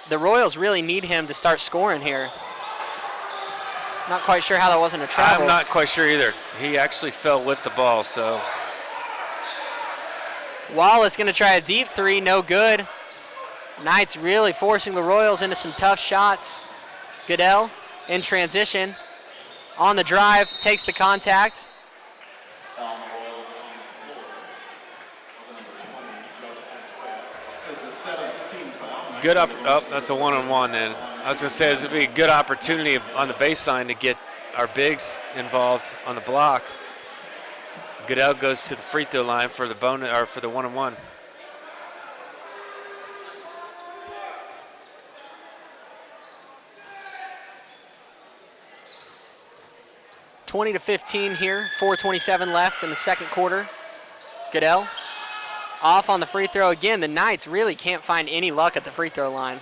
The Royals really need him to start scoring here. Not quite sure how that wasn't a travel. I'm not quite sure either. He actually fell with the ball, so. Wallace gonna try a deep three, no good. Knights really forcing the Royals into some tough shots. Goodell in transition. On the drive, takes the contact. Good up. Oh, that's a one-on-one then. I was going to say this would be a good opportunity on the baseline to get our bigs involved on the block. Goodell goes to the free throw line for the bonus or for the one-on-one. (20-15) here. 4:27 left in the second quarter. Goodell off on the free throw again. The Knights really can't find any luck at the free throw line.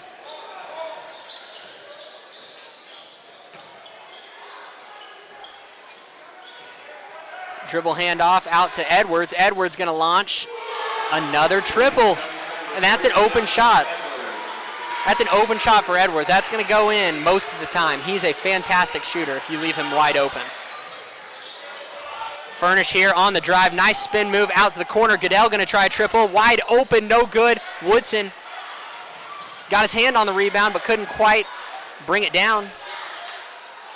Dribble handoff out to Edwards. Edwards gonna launch another triple, and that's an open shot. That's an open shot for Edwards. That's gonna go in most of the time. He's a fantastic shooter if you leave him wide open. Furnish here on the drive. Nice spin move out to the corner. Goodell gonna try a triple. Wide open, no good. Woodson got his hand on the rebound but couldn't quite bring it down.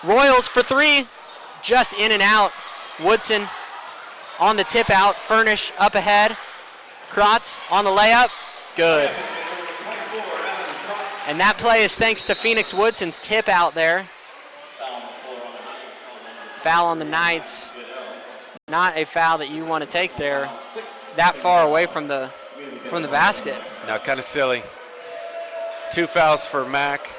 Royals for three, just in and out. Woodson on the tip out. Furnish up ahead. Kratz on the layup, good. And that play is thanks to Phoenix Woodson's tip out there. Foul on the Knights. Not a foul that you want to take there, that far away from the basket. Now, kind of silly. 2 fouls for Mack.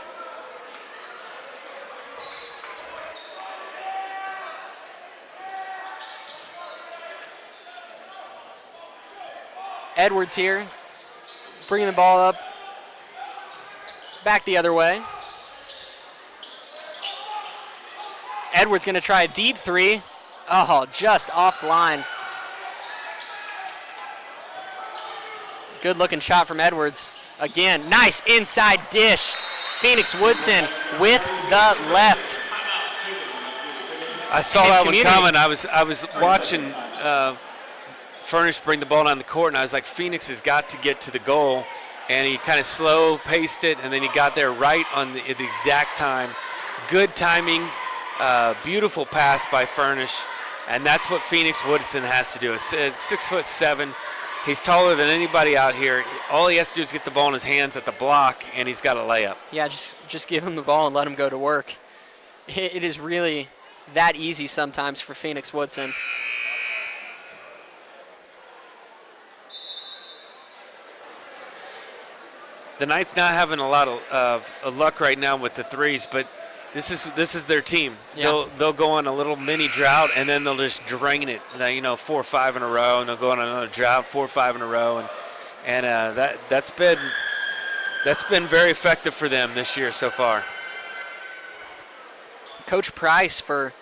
Edwards here, bringing the ball up, back the other way. Edwards gonna try a deep three. Oh, just off the line. Good looking shot from Edwards. Again, nice inside dish. Phoenix Woodson with the left. I saw that one coming. I was watching Furnish bring the ball down the court, and I was like, Phoenix has got to get to the goal. And he kind of slow paced it, and then he got there right on the exact time. Good timing, beautiful pass by Furnish. And that's what Phoenix Woodson has to do. It's 6'7". He's taller than anybody out here. All he has to do is get the ball in his hands at the block, and he's got a layup. Yeah, just give him the ball and let him go to work. It is really that easy sometimes for Phoenix Woodson. the Knights not having a lot of luck right now with the threes, but this is their team. Yeah. They'll go on a little mini drought, and then they'll just drain it. 4 or 5 in a row, and they'll go on another drought, 4 or 5 in a row, and that's been very effective for them this year so far. Coach Price for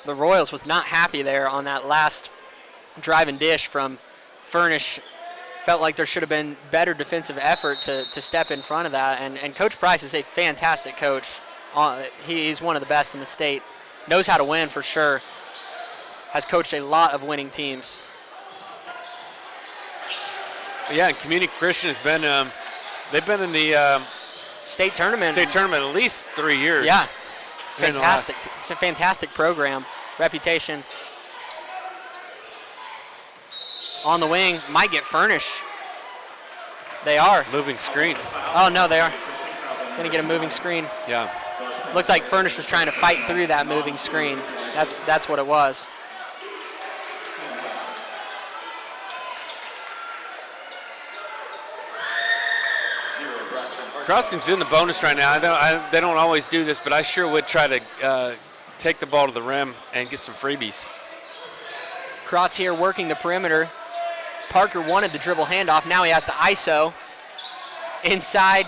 the Royals was not happy there on that last drive and dish from Furnish. Felt like there should have been better defensive effort to step in front of that. And Coach Price is a fantastic coach. He's one of the best in the state. Knows how to win for sure. Has coached a lot of winning teams. Yeah, and Community Christian has been they've been in the State tournament at least 3 years. Yeah, fantastic. It's a fantastic program. Reputation. On the wing, might get Furnish. They are. Moving screen. Oh, no, they are. Going to get a moving screen. Yeah. Looked like Furnish was trying to fight through that moving screen. That's what it was. Crossing's in the bonus right now. They don't always do this, but I sure would try to take the ball to the rim and get some freebies. Krotz here working the perimeter. Parker wanted the dribble handoff. Now he has the ISO. Inside.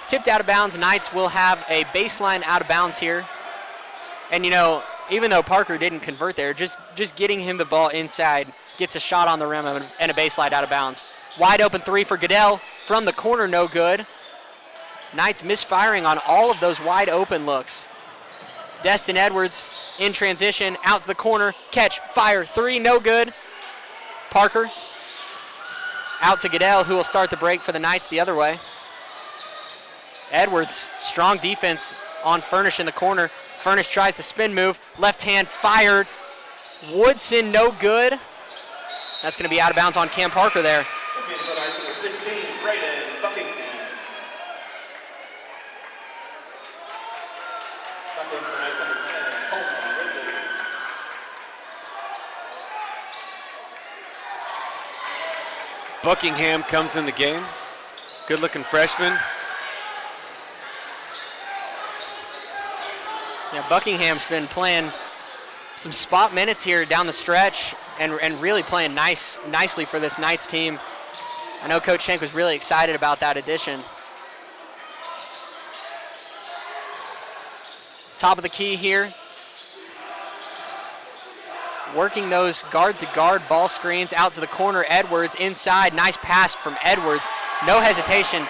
Tipped out of bounds. Knights will have a baseline out of bounds here. And, even though Parker didn't convert there, just getting him the ball inside gets a shot on the rim and a baseline out of bounds. Wide open three for Goodell. From the corner, no good. Knights misfiring on all of those wide open looks. Destin Edwards in transition, out to the corner, catch, fire, three, no good. Parker out to Goodell, who will start the break for the Knights the other way. Edwards, strong defense on Furnish in the corner. Furnish tries the spin move, left hand fired. Woodson, no good. That's going to be out of bounds on Cam Parker there. Buckingham comes in the game. Good-looking freshman. Yeah, Buckingham's been playing some spot minutes here down the stretch and really playing nicely for this Knights team. I know Coach Schenk was really excited about that addition. Top of the key here. Working those guard-to-guard ball screens out to the corner. Edwards inside. Nice pass from Edwards. No hesitation.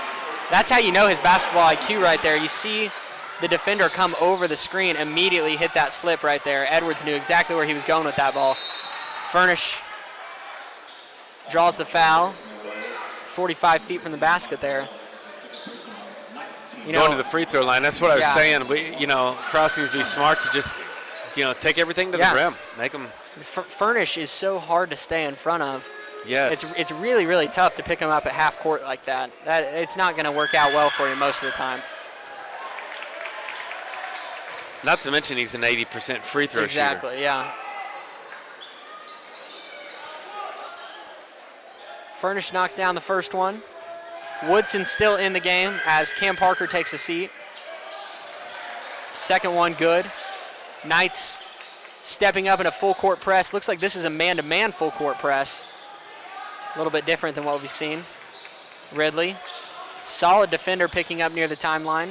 That's how you know his basketball IQ right there. You see the defender come over the screen, immediately hit that slip right there. Edwards knew exactly where he was going with that ball. Furnish draws the foul. 45 feet from the basket there. Going to the free throw line. That's what I was saying. Crossings be smart to just, take everything to the rim. Make them. Furnish is so hard to stay in front of. Yes. It's really, really tough to pick him up at half court like that. It's not going to work out well for you most of the time. Not to mention he's an 80% free throw shooter. Exactly, yeah. Furnish knocks down the first one. Woodson still in the game as Cam Parker takes a seat. Second one good. Knights stepping up in a full court press. Looks like this is a man-to-man full court press. A little bit different than what we've seen. Ridley, solid defender picking up near the timeline.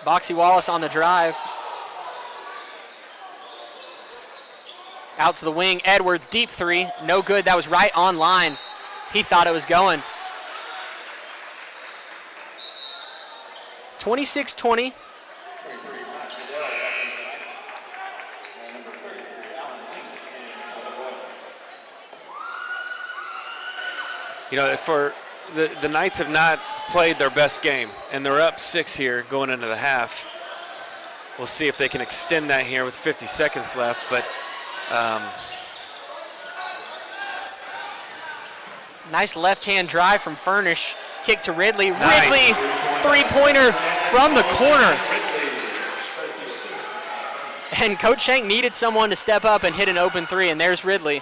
Boxy Wallace on the drive. Out to the wing, Edwards, deep three, no good. That was right on line. He thought it was going. 26-20. For the Knights have not played their best game, and they're up 6 here going into the half. We'll see if they can extend that here with 50 seconds left, but nice left-hand drive from Furnish. Kick to Ridley. Nice. Ridley, three-pointer from the corner. And Coach Schenk needed someone to step up and hit an open three, and there's Ridley.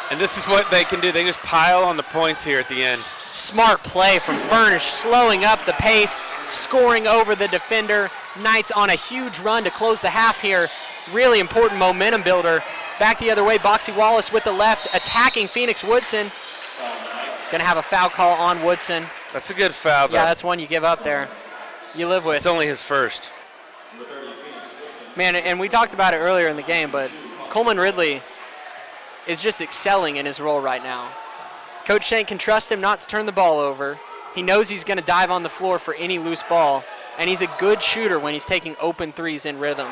And this is what they can do. They just pile on the points here at the end. Smart play from Furnish, slowing up the pace, scoring over the defender. Knights on a huge run to close the half here. Really important momentum builder. Back the other way, Boxy Wallace with the left, attacking Phoenix Woodson. Gonna have a foul call on Woodson. That's a good foul, though. Yeah, that's one you give up there. You live with. It's only his first. Man, and we talked about it earlier in the game, but Coleman Ridley is just excelling in his role right now. Coach Shank can trust him not to turn the ball over. He knows he's going to dive on the floor for any loose ball, and he's a good shooter when he's taking open threes in rhythm.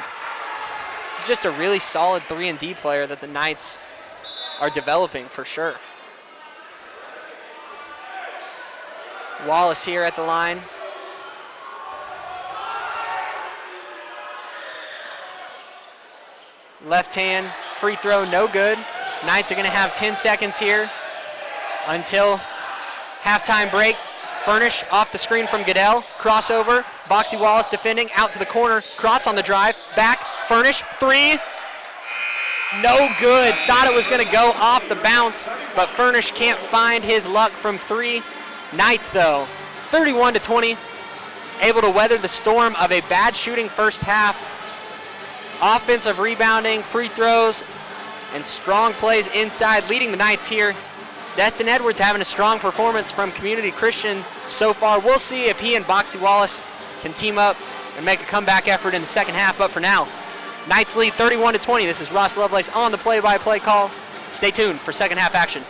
He's just a really solid 3-and-D player that the Knights are developing for sure. Wallace here at the line. Left hand, free throw, no good. Knights are going to have 10 seconds here until halftime break. Furnish off the screen from Goodell. Crossover. Boxy Wallace defending. Out to the corner. Krotz on the drive. Back. Furnish. Three. No good. Thought it was going to go off the bounce, but Furnish can't find his luck from three. Knights, though, 31-20, able to weather the storm of a bad shooting first half. Offensive rebounding, free throws, and strong plays inside, leading the Knights here. Destin Edwards having a strong performance from Community Christian so far. We'll see if he and Boxy Wallace can team up and make a comeback effort in the second half. But for now, Knights lead 31-20. This is Ross Lovelace on the play-by-play call. Stay tuned for second half action.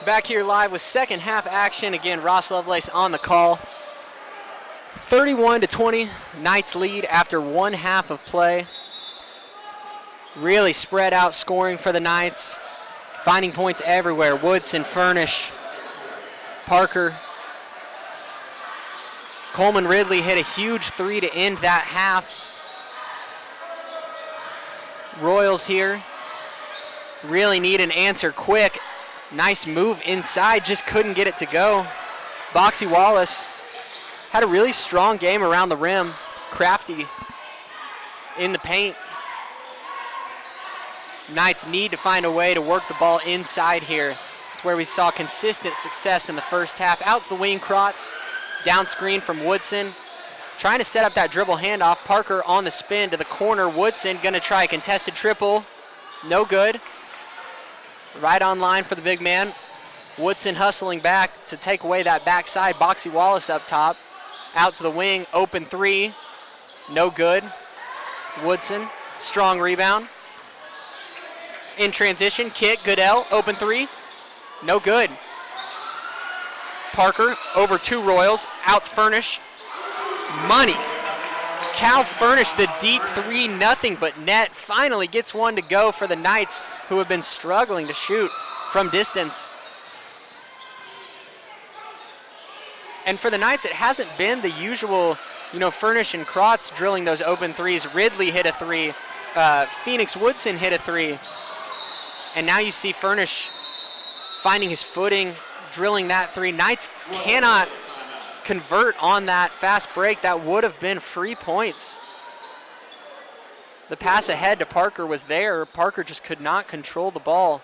Back here live with second half action. Again, Ross Lovelace on the call. 31-20, Knights lead after 1 half of play. Really spread out scoring for the Knights. Finding points everywhere. Woodson, Furnish, Parker. Coleman Ridley hit a huge 3 to end that half. Royals here really need an answer quick. Nice move inside, just couldn't get it to go. Boxy Wallace had a really strong game around the rim. Crafty in the paint. Knights need to find a way to work the ball inside here. It's where we saw consistent success in the first half. Out to the wing, Krotz. Down screen from Woodson. Trying to set up that dribble handoff. Parker on the spin to the corner. Woodson gonna try a contested triple. No good. Right on line for the big man. Woodson hustling back to take away that backside. Boxy Wallace up top. Out to the wing, open 3. No good. Woodson, strong rebound. In transition, kick, Goodell, open 3. No good. Parker over 2 Royals, out to Furnish. Money. Cal Furnish, the deep 3, nothing but net. Finally gets one to go for the Knights, who have been struggling to shoot from distance. And for the Knights, it hasn't been the usual, Furnish and Krotz drilling those open 3s. Ridley hit a 3. Phoenix Woodson hit a 3. And now you see Furnish finding his footing, drilling that 3. Knights cannot convert on that fast break. That would have been free points. The pass ahead to Parker was there. Parker just could not control the ball.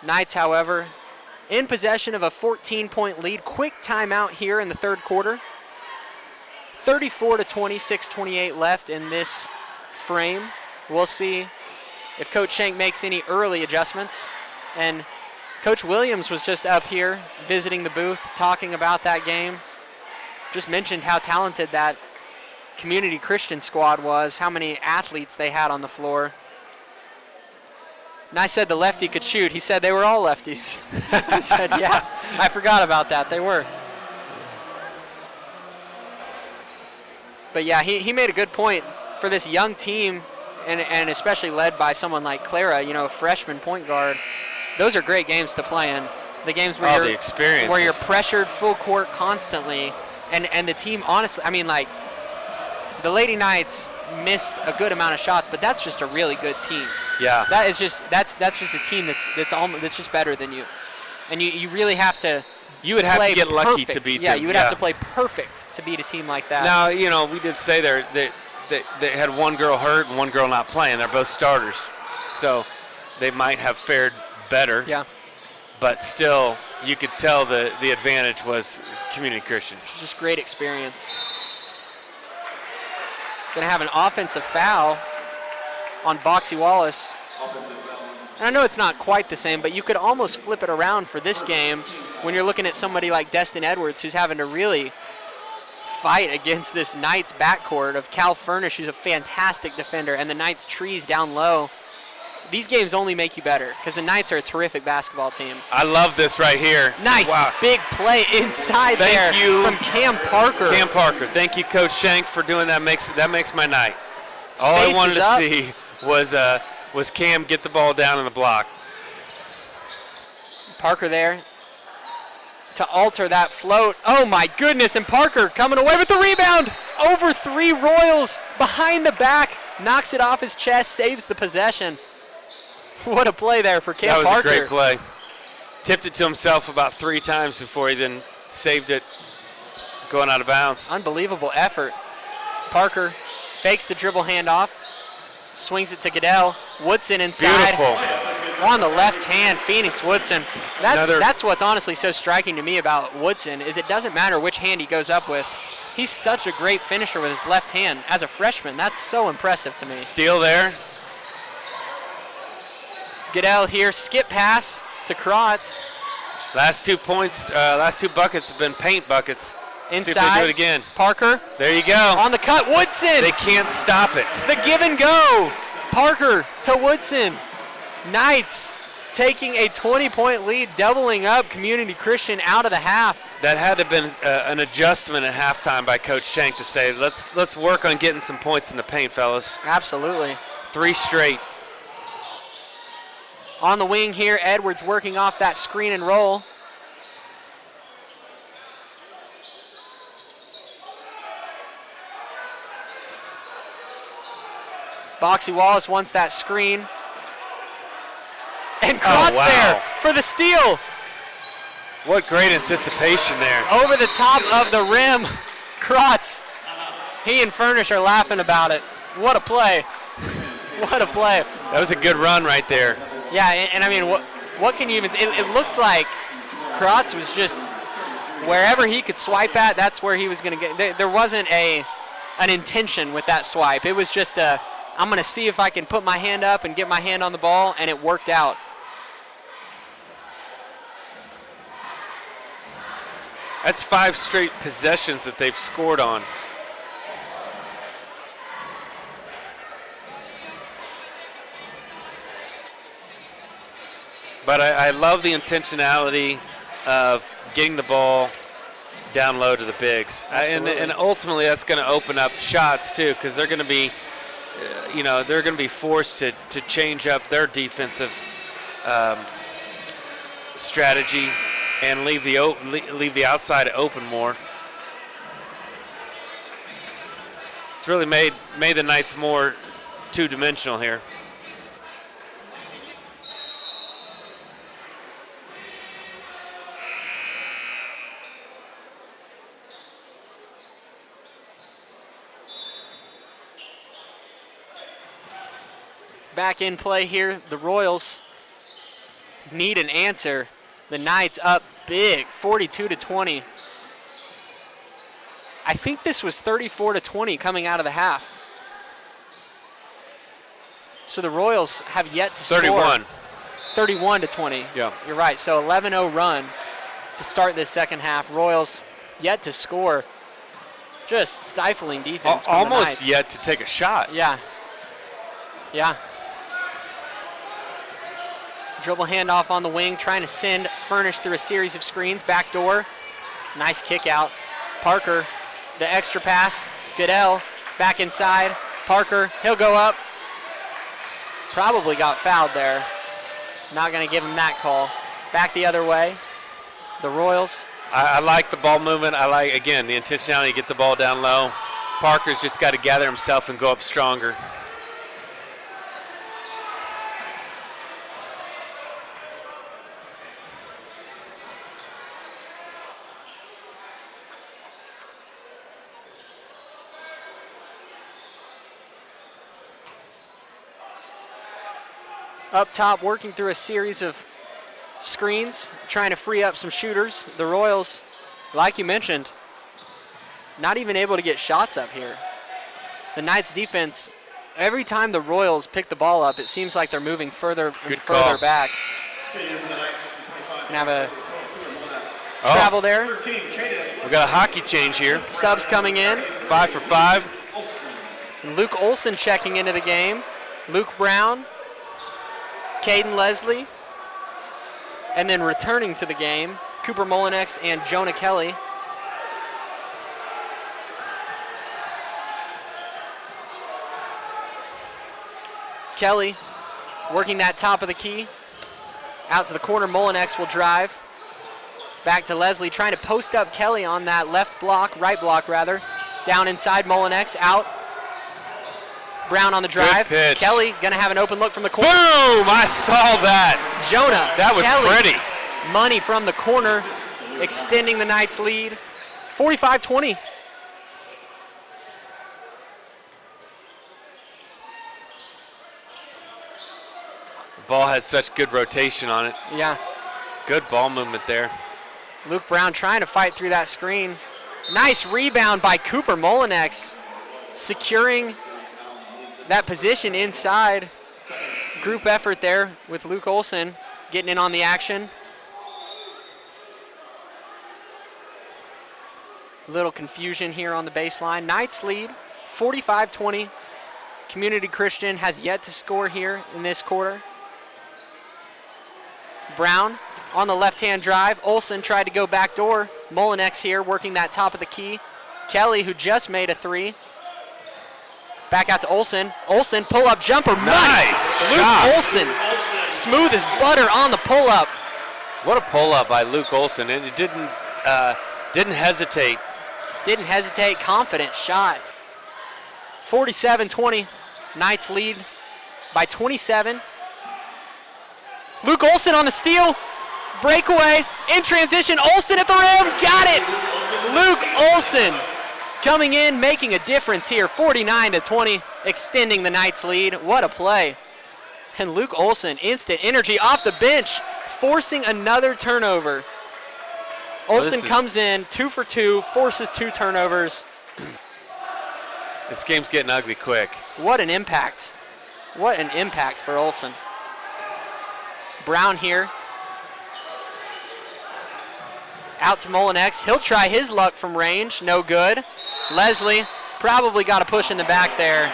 Knights, however, in possession of a 14-point lead. Quick timeout here in the third quarter. 34-20, 6:28 left in this frame. We'll see if Coach Shank makes any early adjustments. And Coach Williams was just up here visiting the booth, talking about that game. Just mentioned how talented that Community Christian squad was, how many athletes they had on the floor. And I said the lefty could shoot. He said they were all lefties. I said, yeah, I forgot about that. They were. But yeah, he made a good point for this young team, and especially led by someone like Clara, a freshman point guard. Those are great games to play in. The games where you're pressured full court constantly, and the team, honestly, the Lady Knights missed a good amount of shots, but that's just a really good team. Yeah. That's just a team that's just better than you, and you really have to. You would have to get lucky perfect. to beat them. Yeah, you would have to play perfect to beat a team like that. Now, we did say there that they had one girl hurt and one girl not playing. They're both starters, so they might have fared better. Yeah. But still, you could tell the advantage was Community Christian. It's just great experience. Going to have an offensive foul on Boxy Wallace. Offensive foul. And I know it's not quite the same, but you could almost flip it around for this game when you're looking at somebody like Destin Edwards, who's having to really fight against this Knights backcourt of Cal Furnish, who's a fantastic defender, and the Knights trees down low. These games only make you better because the Knights are a terrific basketball team. I love this right here. Nice big play inside Thank you. from Cam Parker. Cam Parker. Thank you, Coach Shank, for doing that. That makes my night. All Faces I wanted to up. see was Cam get the ball down in the block. Parker there to alter that float. Oh my goodness, and Parker coming away with the rebound. Over 3 Royals behind the back. Knocks it off his chest, saves the possession. What a play there for Cam Parker. That was a great play. Tipped it to himself about 3 times before he then saved it going out of bounds. Unbelievable effort. Parker fakes the dribble handoff, swings it to Goodell. Woodson inside. Beautiful. On the left hand, Phoenix Woodson. That's what's honestly so striking to me about Woodson is it doesn't matter which hand he goes up with. He's such a great finisher with his left hand. As a freshman, that's so impressive to me. Steal there. Goodell here, skip pass to Krotz. Last 2 points, last 2 buckets have been paint buckets. Inside. See if they do it again. Parker. There you go. On the cut, Woodson. They can't stop it. The give and go. Parker to Woodson. Knights taking a 20-point lead, doubling up Community Christian out of the half. That had to have been an adjustment at halftime by Coach Shank to say, let's work on getting some points in the paint, fellas. Absolutely. 3 straight. On the wing here, Edwards working off that screen and roll. Boxy Wallace wants that screen. And Krotz there for the steal. What great anticipation there. Over the top of the rim, Krotz. He and Furnish are laughing about it. What a play. What a play. That was a good run right there. Yeah, and I mean, what can you even say? It looked like Krotz was just wherever he could swipe at, that's where he was going to get. There wasn't an intention with that swipe. It was just I'm going to see if I can put my hand up and get my hand on the ball, and it worked out. That's 5 straight possessions that they've scored on. But I love the intentionality of getting the ball down low to the bigs. And ultimately that's going to open up shots too, because they're going to be, they're going to be forced to change up their defensive strategy and leave the outside open more. It's really made the Knights more two-dimensional here. Back in play here, the Royals need an answer. The Knights up big, 42-20. I think this was 34-20 coming out of the half. So the Royals have yet to 31. score. 31-20. Yeah. You're right. So 11-0 run to start this second half. Royals yet to score. Just stifling defense from the Almost Knights. yet to take a shot. Yeah. Yeah. Dribble handoff on the wing, trying to send Furnish through a series of screens. Back door. Nice kick out. Parker, the extra pass. Goodell back inside. Parker, he'll go up. Probably got fouled there. Not going to give him that call. Back the other way. The Royals. I like the ball movement. I like, again, the intentionality to get the ball down low. Parker's just got to gather himself and go up stronger. Up top, working through a series of screens, trying to free up some shooters. The Royals, like you mentioned, not even able to get shots up here. The Knights defense, every time the Royals pick the ball up, it seems like they're moving further and further back. And have a travel there. We got a hockey change here. Subs coming in. 5 for 5. Luke Olson checking into the game. Luke Brown. Caden Leslie, and then returning to the game, Cooper Molinex and Jonah Kelly. Kelly working that top of the key. Out to the corner, Molinex will drive. Back to Leslie, trying to post up Kelly on that right block rather. Down inside, Molinex out. Brown on the drive. Good pitch. Kelly gonna have an open look from the corner. Boom! I saw that. Jonah. That was Kelly, pretty. Money from the corner, extending the Knights' lead. 45-20. The ball had such good rotation on it. Yeah. Good ball movement there. Luke Brown trying to fight through that screen. Nice rebound by Cooper Molinex, securing that position inside. Group effort there with Luke Olson getting in on the action. Little confusion here on the baseline. Knights lead 45-20. Community Christian has yet to score here in this quarter. Brown on the left-hand drive. Olsen tried to go back door. Molinex here working that top of the key. Kelly, who just made a three. Back out to Olsen. Olsen, pull-up jumper. Nice Luke shot. Olsen, smooth as butter on the pull-up. What a pull-up by Luke Olsen, and it didn't hesitate. Didn't hesitate, confident shot. 47-20, Knights lead by 27. Luke Olsen on the steal, breakaway, in transition, Olsen at the rim, got it! Luke Olsen coming in, making a difference here, 49-20, extending the Knights lead. What a play. And Luke Olsen, instant energy off the bench, forcing another turnover. Olsen comes in 2 for 2, forces 2 turnovers. This game's getting ugly quick. What an impact. What an impact for Olsen. Brown here. Out to Molinex. He'll try his luck from range. No good. Leslie probably got a push in the back there.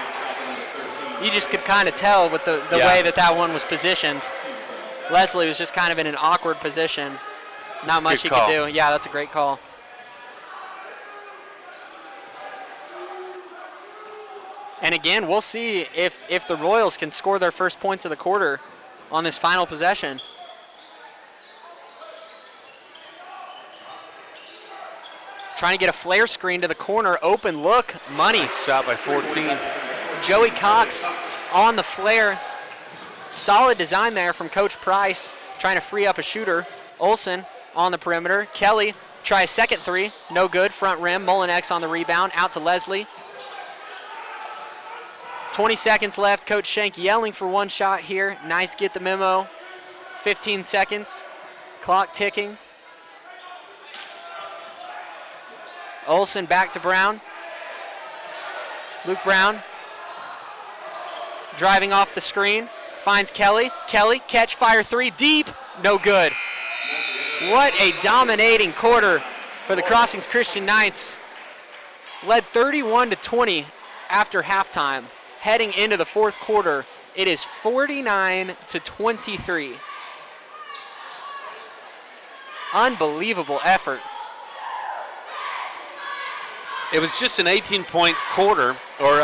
You just could kind of tell with the way that one was positioned. Leslie was just kind of in an awkward position. Not much he could do. Yeah, that's a great call. And again, we'll see if the Royals can score their first points of the quarter on this final possession. Trying to get a flare screen to the corner, open look, money. Nice shot by 14. Joey Cox on the flare. Solid design there from Coach Price, trying to free up a shooter. Olsen on the perimeter. Kelly try a second three, no good, front rim. Molinex on the rebound, out to Leslie. 20 seconds left. Coach Schenk yelling for one shot here. Knights get the memo. 15 seconds. Clock ticking. Olsen back to Brown. Luke Brown driving off the screen. Finds Kelly. Kelly, catch, fire three. Deep. No good. What a dominating quarter for the Crossings Christian Knights. Led 31-20 after halftime. Heading into the fourth quarter, it is 49-23. Unbelievable effort. It was just an 18-point quarter, or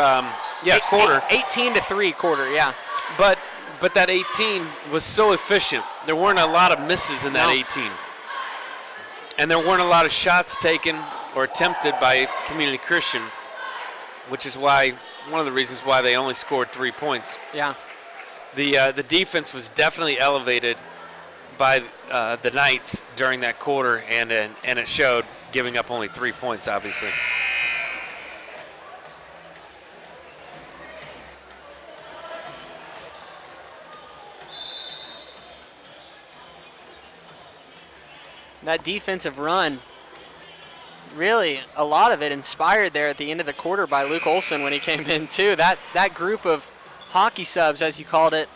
quarter. 18-3 quarter, yeah. But that 18 was so efficient. There weren't a lot of misses in that 18. And there weren't a lot of shots taken or attempted by Community Christian, which is why one of the reasons why they only scored 3 points. Yeah. The defense was definitely elevated by the Knights during that quarter, and it showed, giving up only 3 points, obviously. That defensive run, really a lot of it inspired there at the end of the quarter by Luke Olsen when he came in too. That group of hockey subs, as you called it,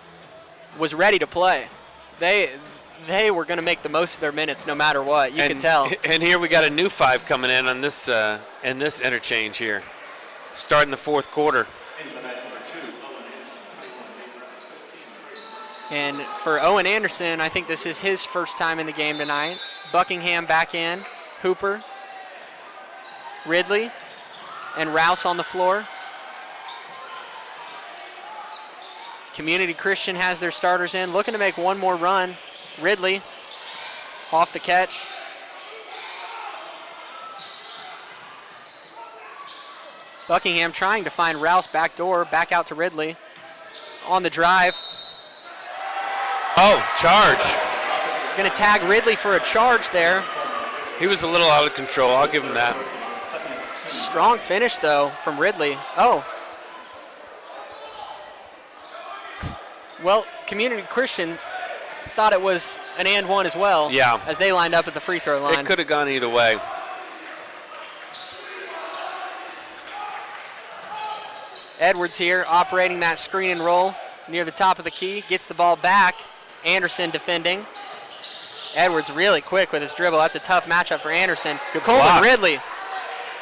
was ready to play. They were going to make the most of their minutes no matter what. You can tell. And here we got a new 5 coming in on this interchange here, starting the fourth quarter. And for Owen Anderson, I think this is his first time in the game tonight. Buckingham back in, Hooper, Ridley, and Rouse on the floor. Community Christian has their starters in, looking to make one more run. Ridley off the catch. Buckingham trying to find Rouse back door, back out to Ridley. On the drive. Oh, charge. Going to tag Ridley for a charge there. He was a little out of control. I'll give him that. Strong finish, though, from Ridley. Oh. Well, Community Christian thought it was an and one as well. Yeah. As they lined up at the free throw line. It could have gone either way. Edwards here operating that screen and roll near the top of the key. Gets the ball back. Anderson defending. Edwards really quick with his dribble. That's a tough matchup for Anderson. Good Colton block. Ridley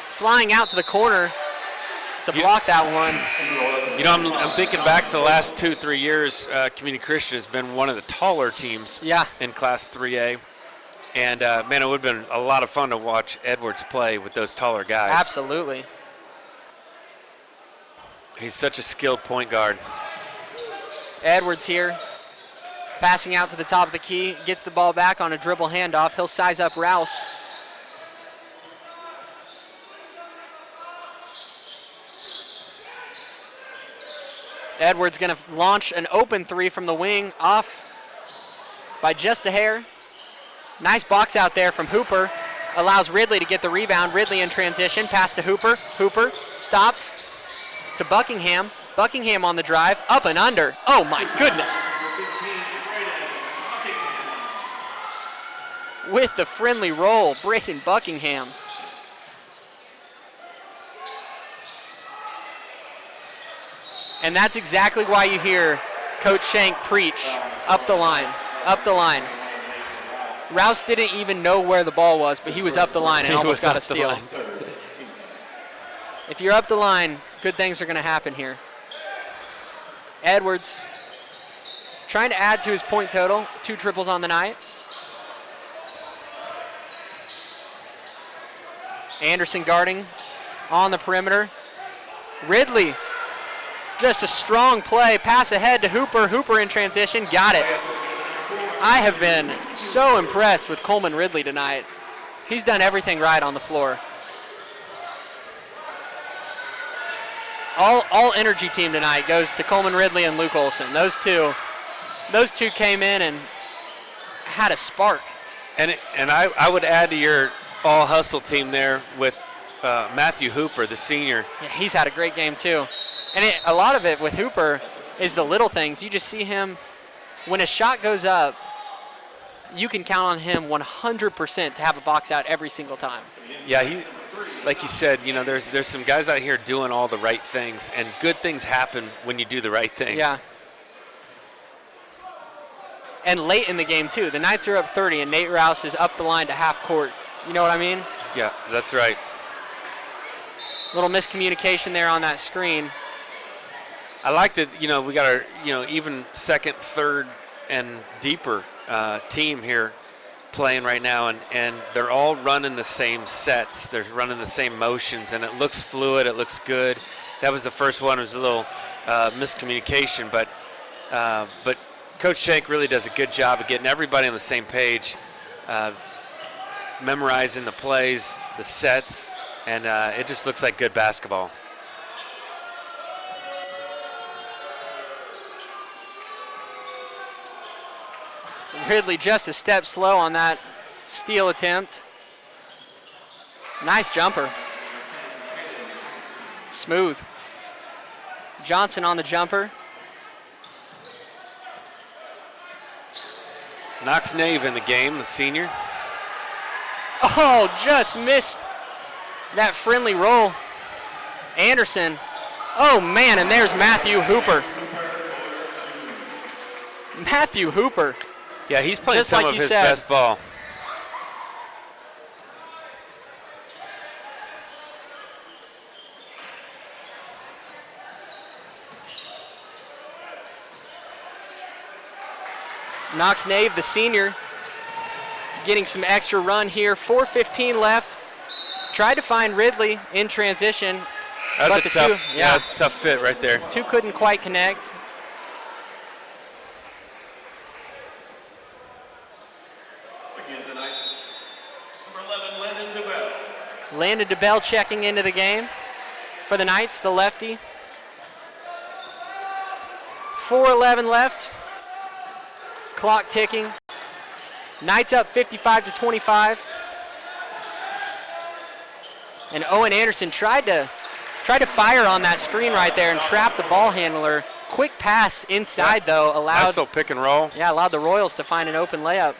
flying out to the corner to block that one. You know, I'm thinking back the last 2-3 years, Community Christian has been one of the taller teams Yeah. in Class 3A. And, man, it would have been a lot of fun to watch Edwards play with those taller guys. Absolutely. He's such a skilled point guard. Edwards here, passing out to the top of the key, gets the ball back on a dribble handoff. He'll size up Rouse. Edwards going to launch an open three from the wing, off by just a hair. Nice box out there from Hooper. Allows Ridley to get the rebound. Ridley in transition, pass to Hooper. Hooper stops to Buckingham. Buckingham on the drive, up and under. Oh my goodness. With the friendly roll, Braden Buckingham. And that's exactly why you hear Coach Shank preach, up the line, up the line. Rouse didn't even know where the ball was, but he was up the line and almost got a steal. If you're up the line, good things are going to happen here. Edwards trying to add to his point total, 2 triples on the night. Anderson guarding on the perimeter. Ridley, just a strong play, pass ahead to Hooper. Hooper in transition, got it. I have been so impressed with Coleman Ridley tonight. He's done everything right on the floor. All energy team tonight goes to Coleman Ridley and Luke Olson. Those two came in and had a spark. And I would add to your all hustle team there with Matthew Hooper, the senior. Yeah, he's had a great game too. And a lot of it with Hooper is the little things. You just see him, when a shot goes up, you can count on him 100% to have a box out every single time. Yeah, he, like you said, you know, there's some guys out here doing all the right things, and good things happen when you do the right things. Yeah. And late in the game too. The Knights are up 30, and Nate Rouse is up the line to half court. You know what I mean? Yeah, that's right. Little miscommunication there on that screen. I like that, you know, we got our, you know, even second, third, and deeper team here playing right now, and they're all running the same sets. They're running the same motions, and it looks fluid. It looks good. That was the first one. It was a little miscommunication, but Coach Shank really does a good job of getting everybody on the same page, memorizing the plays, the sets, and it just looks like good basketball. Ridley just a step slow on that steal attempt. Nice jumper. Smooth. Johnson on the jumper. Knox Nave in the game, the senior. Oh, just missed that friendly roll. Anderson. Oh, man, and there's Matthew Hooper. Matthew Hooper. Yeah, he's playing Just some like of you his said. best ball. Knox Nave, the senior, getting some extra run here. 4:15 left. Tried to find Ridley in transition. That's but a tough, two, yeah, that's a tough fit right there. Two couldn't quite connect. Again, the Knights, number 11, Landon DeBell. Landon DeBell checking into the game for the Knights, the lefty. 4:11 left. Clock ticking. Knights up 55-25. And Owen Anderson tried to fire on that screen right there and trap the ball handler. Quick pass inside though allowed. Nice little pick and roll. Yeah, allowed the Royals to find an open layup.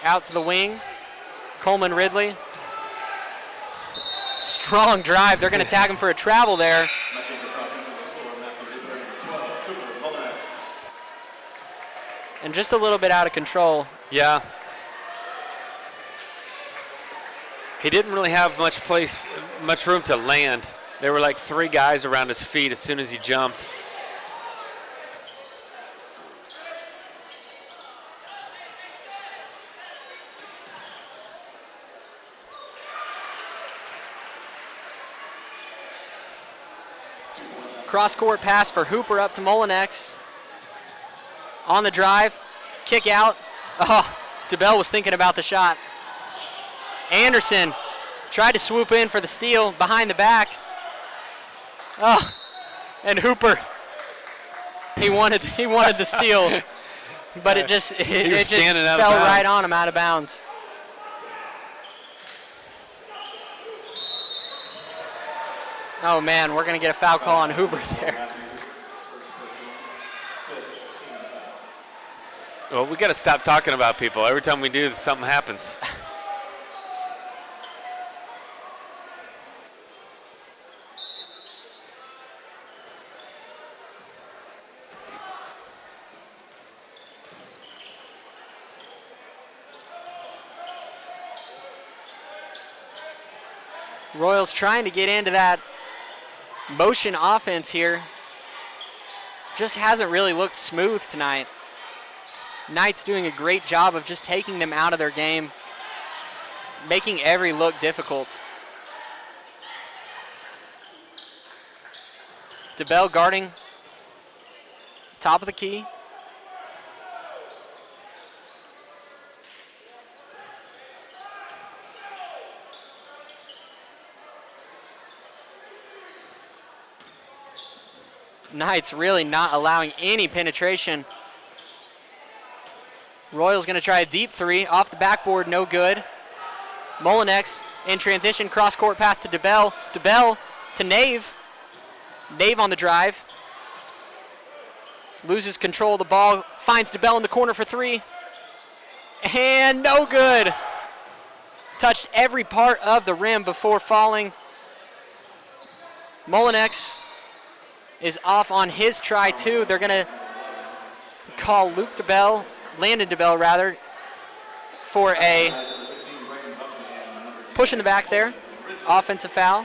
Out to the wing. Coleman Ridley. Strong drive. They're going to tag him for a travel there. Matthew for crossing number 4, Matthew Hooper, number 12, Cooper Mullinax. And just a little bit out of control. Yeah, he didn't really have much room to land. There were like 3 guys around his feet as soon as he jumped. Cross-court pass for Hooper up to Molinex. On the drive, kick out. Oh, DeBell was thinking about the shot. Anderson tried to swoop in for the steal behind the back. Oh, and Hooper, he wanted the steal, but it just fell right on him out of bounds. Oh man, we're gonna get a foul call on Hooper there. Well, we got to stop talking about people. Every time we do, something happens. Royals trying to get into that motion offense here. Just hasn't really looked smooth tonight. Knights doing a great job of just taking them out of their game, making every look difficult. DeBell guarding top of the key. Knights really not allowing any penetration. Royals going to try a deep 3 off the backboard, no good. Molinex in transition, cross-court pass to DeBell. DeBell to Nave. Nave on the drive. Loses control of the ball, finds DeBell in the corner for 3. And no good. Touched every part of the rim before falling. Molinex is off on his try too. They're gonna call Landon DeBell rather, for a push in the back there. Offensive foul.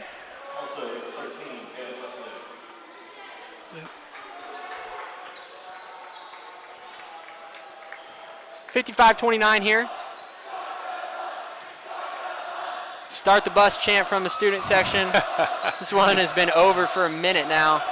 Also, 13, Caleb Leslie. 55-29 here. Start the bus chant from the student section. This one has been over for a minute now.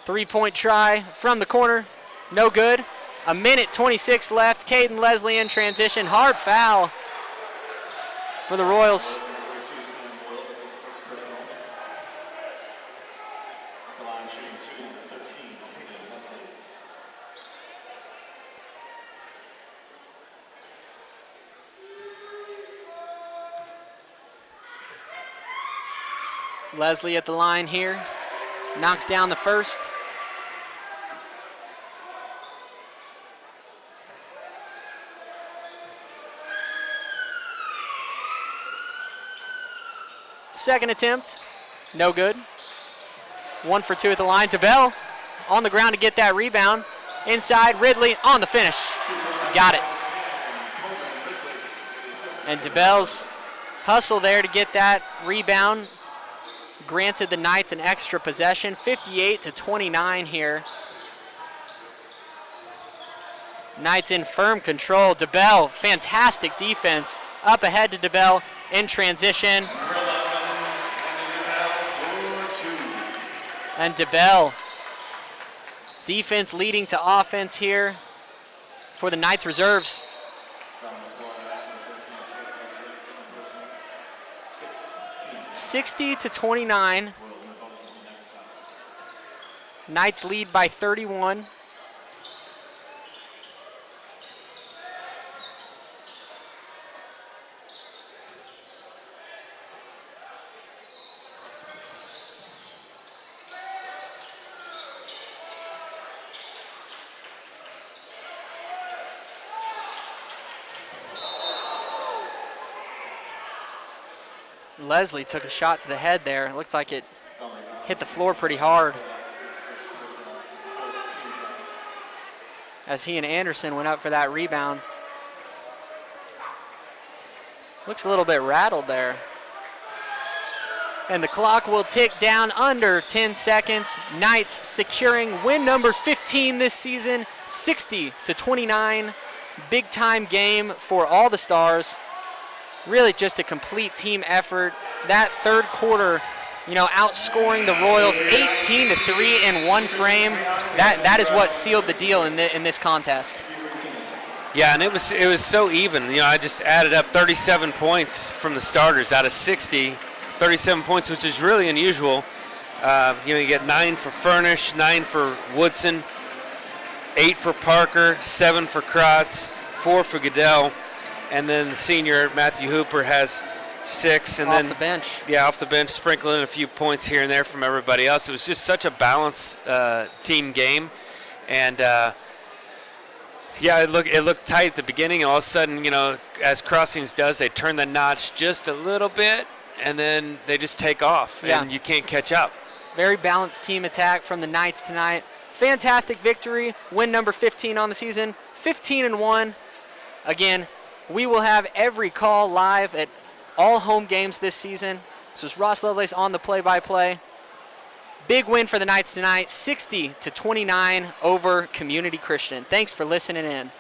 Three-point try from the corner, no good. 1:26 left. Caden Leslie in transition, hard foul for the Royals. Leslie at the line here, knocks down the first. Second attempt, no good. 1 for 2 at the line. DeBell on the ground to get that rebound. Inside, Ridley on the finish. Got it. And DeBell's hustle there to get that rebound granted the Knights an extra possession. 58-29 here. Knights in firm control. DeBell, fantastic defense. Up ahead to DeBell in transition. And DeBell, defense leading to offense here for the Knights reserves. 60-29. Knights lead by 31. Leslie took a shot to the head there. It looked like it hit the floor pretty hard. as he and Anderson went up for that rebound. Looks a little bit rattled there. And the clock will tick down under 10 seconds. Knights securing win number 15 this season, 60-29. Big time game for all the Stars. Really just a complete team effort. That third quarter, outscoring the Royals 18-3 in one frame. That is what sealed the deal in this contest. Yeah, and it was so even. I just added up 37 points from the starters out of 60. 37 points, which is really unusual. You get 9 for Furnish, 9 for Woodson, 8 for Parker, 7 for Kratz, 4 for Goodell, and then the senior Matthew Hooper has 6. And off the bench. Yeah, off the bench, sprinkling in a few points here and there from everybody else. It was just such a balanced team game, and it looked tight at the beginning. All of a sudden, as Crossings does, they turn the notch just a little bit, and then they just take off, and you can't catch up. Very balanced team attack from the Knights tonight. Fantastic victory, win number 15 on the season, 15-1. Again, we will have every call live at all home games this season. This was Ross Lovelace on the play-by-play. Big win for the Knights tonight, 60-29 over Community Christian. Thanks for listening in.